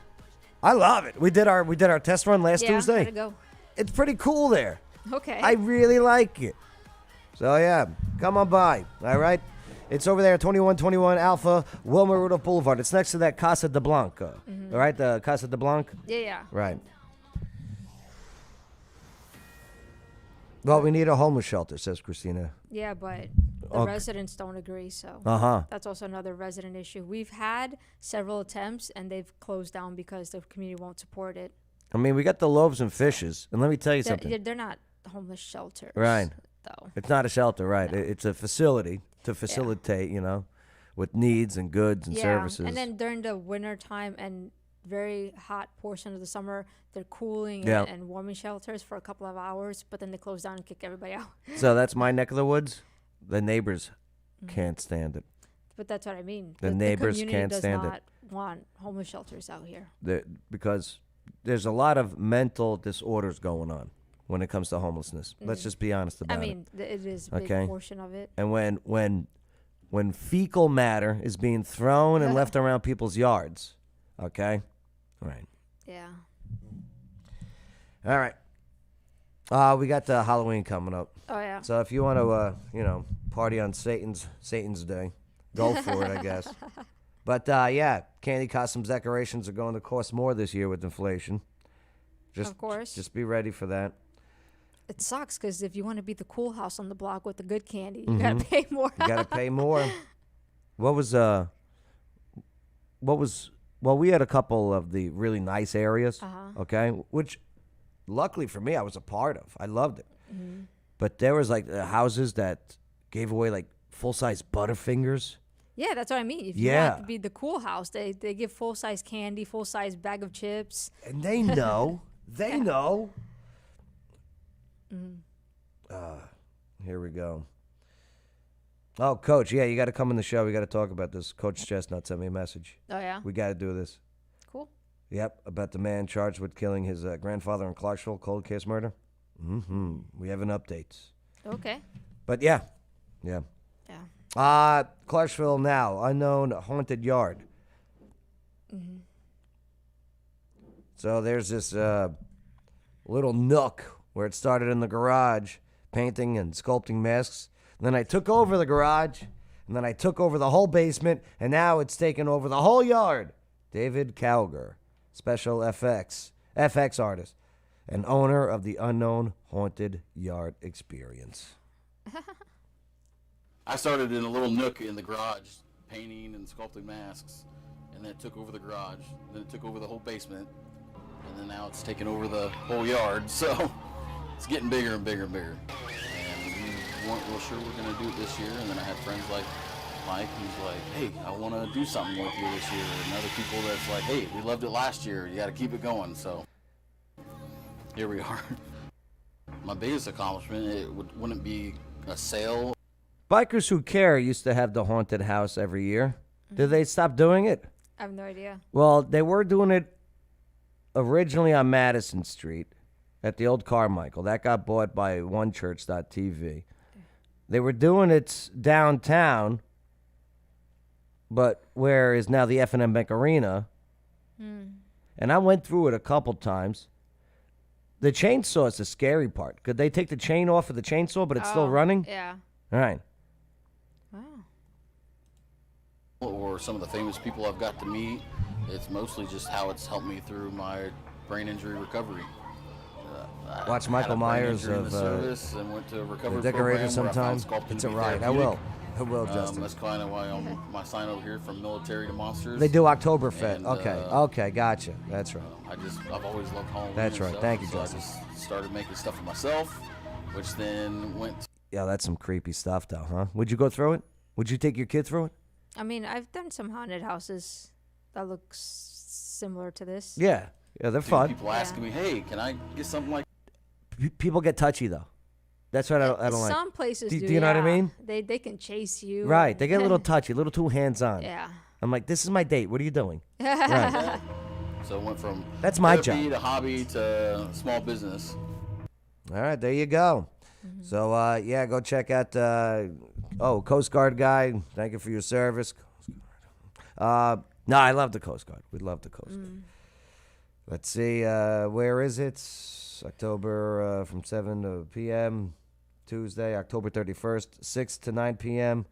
Speaker 1: I love it. We did our test run last Tuesday.
Speaker 2: How'd it go?
Speaker 1: It's pretty cool there.
Speaker 2: Okay.
Speaker 1: I really like it. So yeah, come on by. All right. It's over there, 2121 Alpha Wilma Rudolph Boulevard. It's next to that Casa de Blanc. All right, the Casa de Blanc.
Speaker 2: Yeah.
Speaker 1: Right. Well, we need a homeless shelter, says Christina.
Speaker 2: Yeah, but the residents don't agree, so that's also another resident issue. We've had several attempts, and they've closed down because the community won't support it.
Speaker 1: I mean, we got the loaves and fishes, and let me tell you something.
Speaker 2: They're not homeless shelters.
Speaker 1: Right.
Speaker 2: Though.
Speaker 1: It's not a shelter, right?
Speaker 2: No.
Speaker 1: It's a facility to facilitate, with needs and goods and services.
Speaker 2: And then during the winter time and very hot portion of the summer, they're cooling and warming shelters for a couple of hours, but then they close down and kick everybody out.
Speaker 1: So that's my neck of the woods. The neighbors can't stand it.
Speaker 2: But that's what I mean.
Speaker 1: The neighbors
Speaker 2: community
Speaker 1: can't
Speaker 2: does
Speaker 1: stand
Speaker 2: not want homeless shelters out here.
Speaker 1: Because there's a lot of mental disorders going on when it comes to homelessness. Let's just be honest about it.
Speaker 2: I mean, it is a big portion of it.
Speaker 1: And when fecal matter is being thrown and left around people's yards, okay? Right.
Speaker 2: Yeah.
Speaker 1: All right. We got Halloween coming up.
Speaker 2: Oh, yeah.
Speaker 1: So if you want to, party on Satan's Day, go for it, I guess. But, candy costumes, decorations are going to cost more this year with inflation.
Speaker 2: Of course.
Speaker 1: Just be ready for that.
Speaker 2: It sucks because if you want to be the cool house on the block with the good candy, you got to pay more.
Speaker 1: You got to pay more. Well, we had a couple of the really nice areas, okay, which luckily for me, I was a part of. I loved it. Mm-hmm. But there was houses that gave away full-size Butterfingers.
Speaker 2: Yeah, that's what I mean. If you want to be the cool house, they give full-size candy, full-size bag of chips.
Speaker 1: And they know. They know. Here we go. Oh, Coach, you got to come in the show. We got to talk about this. Coach Chestnut sent me a message.
Speaker 2: Oh, yeah?
Speaker 1: We got to do this.
Speaker 2: Cool.
Speaker 1: Yep, about the man charged with killing his grandfather in Clarksville, cold case murder. Mm-hmm. We have an update.
Speaker 2: Okay.
Speaker 1: But yeah. Clarksville now, unknown haunted yard. Mm-hmm. So there's this little nook where it started in the garage, painting and sculpting masks. And then I took over the garage, and then I took over the whole basement, and now it's taken over the whole yard. David Cowger, special FX artist, and owner of the Unknown Haunted Yard Experience.
Speaker 20: I started in a little nook in the garage, painting and sculpting masks, and then it took over the garage, then it took over the whole basement, and then now it's taken over the whole yard, so it's getting bigger and bigger and bigger. And we weren't real sure we're going to do it this year, and then I had friends like Mike, who's like, hey, I want to do something with you this year, and other people that's like, hey, we loved it last year, you got to keep it going, so here we are. My biggest accomplishment, wouldn't be a sale.
Speaker 1: Bikers Who Care used to have the haunted house every year. Did they stop doing it?
Speaker 2: I have no idea.
Speaker 1: Well, they were doing it originally on Madison Street at the old Carmichael. That got bought by OneChurch.tv. They were doing it downtown, but where is now the F&M Bank Arena. And I went through it a couple times. The chainsaw is the scary part. Could they take the chain off of the chainsaw, but it's still running?
Speaker 2: Yeah.
Speaker 1: All right.
Speaker 20: Or some of the famous people I've got to meet. It's mostly just how it's helped me through my brain injury recovery.
Speaker 1: Watch Michael Myers
Speaker 20: of
Speaker 1: of
Speaker 20: service and went to a recovery
Speaker 1: The Decorator
Speaker 20: program
Speaker 1: sometime.
Speaker 20: where I found
Speaker 1: It's a
Speaker 20: sculpting to be
Speaker 1: ride. I
Speaker 20: therapeutic.
Speaker 1: will, Justin.
Speaker 20: That's kind of why my sign over here, from military to monsters.
Speaker 1: They do Oktoberfest.
Speaker 20: And,
Speaker 1: Okay, gotcha. That's right.
Speaker 20: I've always loved Halloween.
Speaker 1: That's right.
Speaker 20: and
Speaker 1: Thank you,
Speaker 20: stuff, so
Speaker 1: Justin.
Speaker 20: I just started making stuff for myself, which then went to
Speaker 1: Yeah, that's some creepy stuff, though, huh? Would you go through it? Would you take your kid through it?
Speaker 2: I mean, I've done some haunted houses that look similar to this.
Speaker 1: Yeah, they're fun.
Speaker 20: people asking me, hey, can I get something like
Speaker 1: People get touchy, though. That's what I don't like.
Speaker 2: Some places do.
Speaker 1: Do you know what I mean?
Speaker 2: They can chase you.
Speaker 1: Right. They get a little touchy, a little too hands-on.
Speaker 2: Yeah.
Speaker 1: I'm like, this is my date. What are you doing? Right.
Speaker 20: So it went from
Speaker 1: That's my
Speaker 20: therapy
Speaker 1: job.
Speaker 20: to hobby to small business.
Speaker 1: All right, there you go. So, go check out, Coast Guard guy. Thank you for your service. No, I love the Coast Guard. We love the Coast Guard. Let's see. Where is it? October from 7 to p.m. Tuesday, October 31st, 6 to 9 p.m.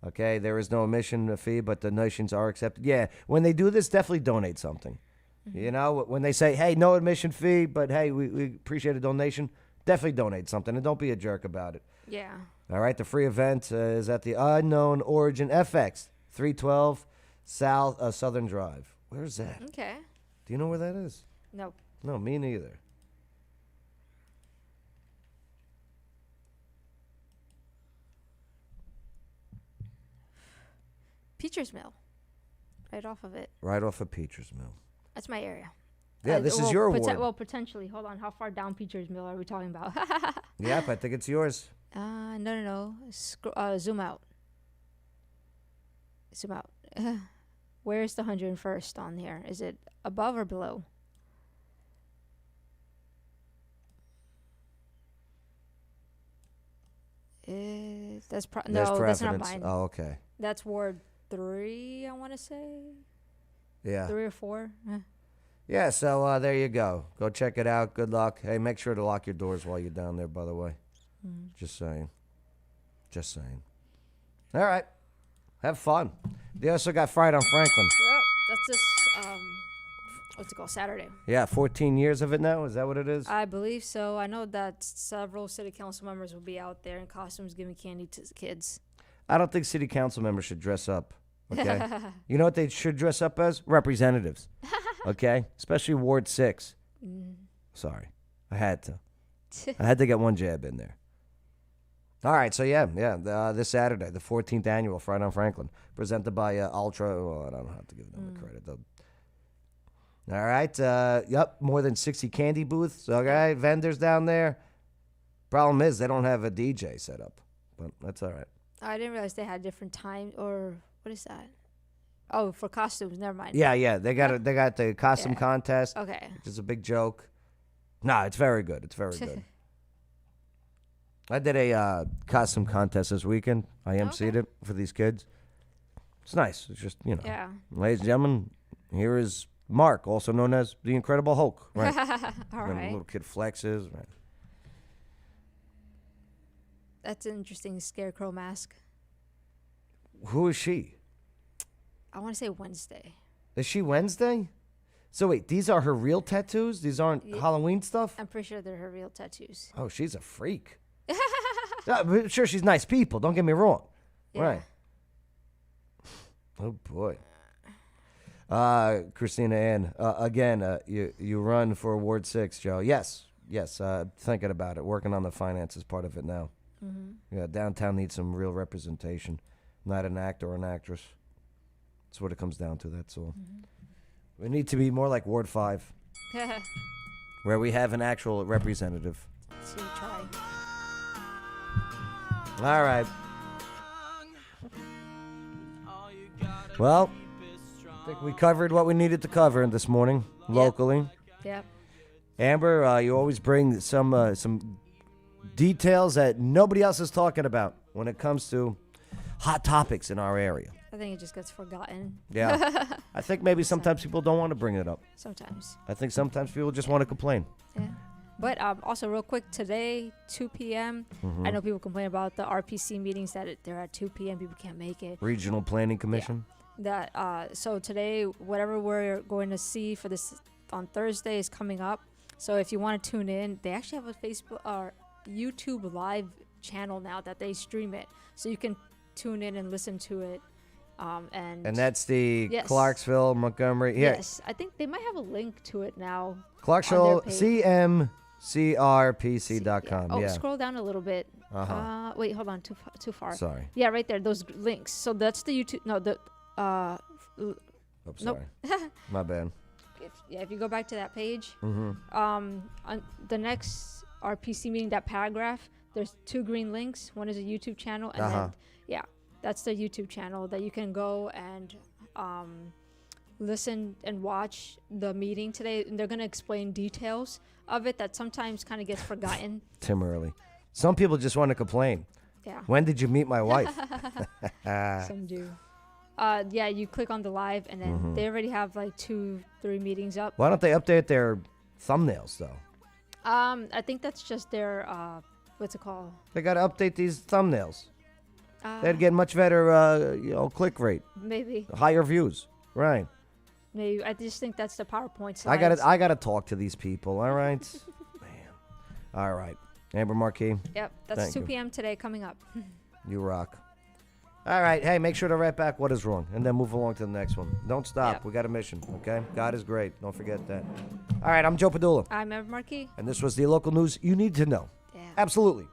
Speaker 1: Okay, there is no admission fee, but donations are accepted. Yeah, when they do this, definitely donate something. You know, when they say, hey, no admission fee, but hey, we appreciate a donation, definitely donate something, and don't be a jerk about it.
Speaker 2: Yeah.
Speaker 1: All right, the free event is at the Unknown Origin FX, 312 South Southern Drive. Where's that?
Speaker 2: Okay.
Speaker 1: Do you know where that is?
Speaker 2: Nope.
Speaker 1: No, me neither.
Speaker 2: Peacher's Mill. Right off of it.
Speaker 1: Right off of Peacher's Mill.
Speaker 2: That's my area.
Speaker 1: Yeah, this is your award.
Speaker 2: Well, potentially. Hold on. How far down Peacher's Mill are we talking about?
Speaker 1: Yep, I think it's yours.
Speaker 2: No. Zoom out. Zoom out. Where's the 101st on here? Is it above or below? That's not mine.
Speaker 1: Oh, okay.
Speaker 2: That's Ward 3, I want to say.
Speaker 1: Yeah.
Speaker 2: 3 or 4.
Speaker 1: Yeah, so there you go. Go check it out. Good luck. Hey, make sure to lock your doors while you're down there, by the way. Just saying. Just saying. All right. Have fun. They also got Fright on Franklin.
Speaker 2: Yep. That's this, what's it called? Saturday.
Speaker 1: Yeah, 14 years of it now? Is that what it is?
Speaker 2: I believe so. I know that several city council members will be out there in costumes giving candy to the kids.
Speaker 1: I don't think city council members should dress up. Okay? You know what they should dress up as? Representatives. Okay? Especially Ward 6. Sorry. I had to. I had to get one jab in there. All right, so this Saturday, the 14th annual Fright on Franklin, presented by Ultra. Well, I don't have to give them the credit, though. All right, more than 60 candy booths. Okay, vendors down there. Problem is, they don't have a DJ set up, but that's all right.
Speaker 2: I didn't realize they had different time, or what is that? Oh, for costumes. Never mind.
Speaker 1: Yeah, they got the costume contest.
Speaker 2: Okay.
Speaker 1: Which is a big joke. No, it's very good. It's very good. I did a costume contest this weekend. I emceed it for these kids. It's nice. It's just,
Speaker 2: Yeah.
Speaker 1: Ladies and gentlemen, here is Mark, also known as the Incredible Hulk. Right.
Speaker 2: All
Speaker 1: And
Speaker 2: right.
Speaker 1: the little kid flexes. Right.
Speaker 2: That's an interesting scarecrow mask.
Speaker 1: Who is she?
Speaker 2: I want to say Wednesday.
Speaker 1: Is she Wednesday? So wait, these are her real tattoos? These aren't Halloween stuff?
Speaker 2: I'm pretty sure they're her real tattoos.
Speaker 1: Oh, she's a freak. I'm sure she's nice people. Don't get me wrong.
Speaker 2: Yeah.
Speaker 1: Right. Oh, boy. Christina Ann, again, you run for Ward 6, Joe. Yes, thinking about it. Working on the finances part of it now. Yeah, downtown needs some real representation. Not an actor or an actress. That's what it comes down to, that's all. We need to be more like Ward 5, where we have an actual representative.
Speaker 2: So you try.
Speaker 1: All right. Well, I think we covered what we needed to cover this morning locally.
Speaker 2: Yep.
Speaker 1: Amber, you always bring some details that nobody else is talking about when it comes to hot topics in our area.
Speaker 2: I think it just gets forgotten.
Speaker 1: Yeah. I think maybe sometimes people don't want to bring it up.
Speaker 2: Sometimes.
Speaker 1: I think sometimes people just want to complain.
Speaker 2: Yeah. But also, real quick, today, 2 p.m., I know people complain about the RPC meetings that they're at 2 p.m., people can't make it.
Speaker 1: Regional Planning Commission?
Speaker 2: Yeah. So today, whatever we're going to see for this on Thursday is coming up. So if you want to tune in, they actually have a Facebook or YouTube live channel now that they stream it. So you can tune in and listen to it. And
Speaker 1: that's the
Speaker 2: yes.
Speaker 1: Clarksville, Montgomery. Yeah.
Speaker 2: Yes. I think they might have a link to it now.
Speaker 1: Clarksville, CMCRPC.com.
Speaker 2: Oh,
Speaker 1: yeah.
Speaker 2: scroll down a little bit.
Speaker 1: Uh-huh.
Speaker 2: Wait, hold on. Too far.
Speaker 1: Sorry.
Speaker 2: Yeah, right there. Those links. So that's the YouTube. No, the.
Speaker 1: Oh, sorry. My bad.
Speaker 2: If you go back to that page,
Speaker 1: Mm-hmm.
Speaker 2: on the next RPC meeting, that paragraph, there's 2 green links. One is a YouTube channel, and then that's the YouTube channel that you can go and listen and watch the meeting today. And they're gonna explain details of it that sometimes kind of gets forgotten.
Speaker 1: Tim Early. Some people just want to complain.
Speaker 2: Yeah.
Speaker 1: When did you meet my wife?
Speaker 2: Some do. Yeah, you click on the live, and then they already have like 2-3 meetings up.
Speaker 1: Why don't they update their thumbnails though?
Speaker 2: I think that's just their what's it called?
Speaker 1: They got to update these thumbnails. They'd get much better, click rate,
Speaker 2: Maybe.
Speaker 1: higher views. Right.
Speaker 2: Maybe I just think that's the PowerPoint slides.
Speaker 1: I gotta talk to these people. All right. Man. All right. Amber Marquis.
Speaker 2: Yep, that's
Speaker 1: Thank
Speaker 2: 2
Speaker 1: you.
Speaker 2: p.m. today coming up.
Speaker 1: You rock. All right. Hey, make sure to write back what is wrong and then move along to the next one. Don't stop.
Speaker 2: Yep.
Speaker 1: We got a mission, okay? God is great. Don't forget that. All right. I'm Joe Padula.
Speaker 2: I'm Amber Marquis.
Speaker 1: And this was the local news you need to know. Absolutely.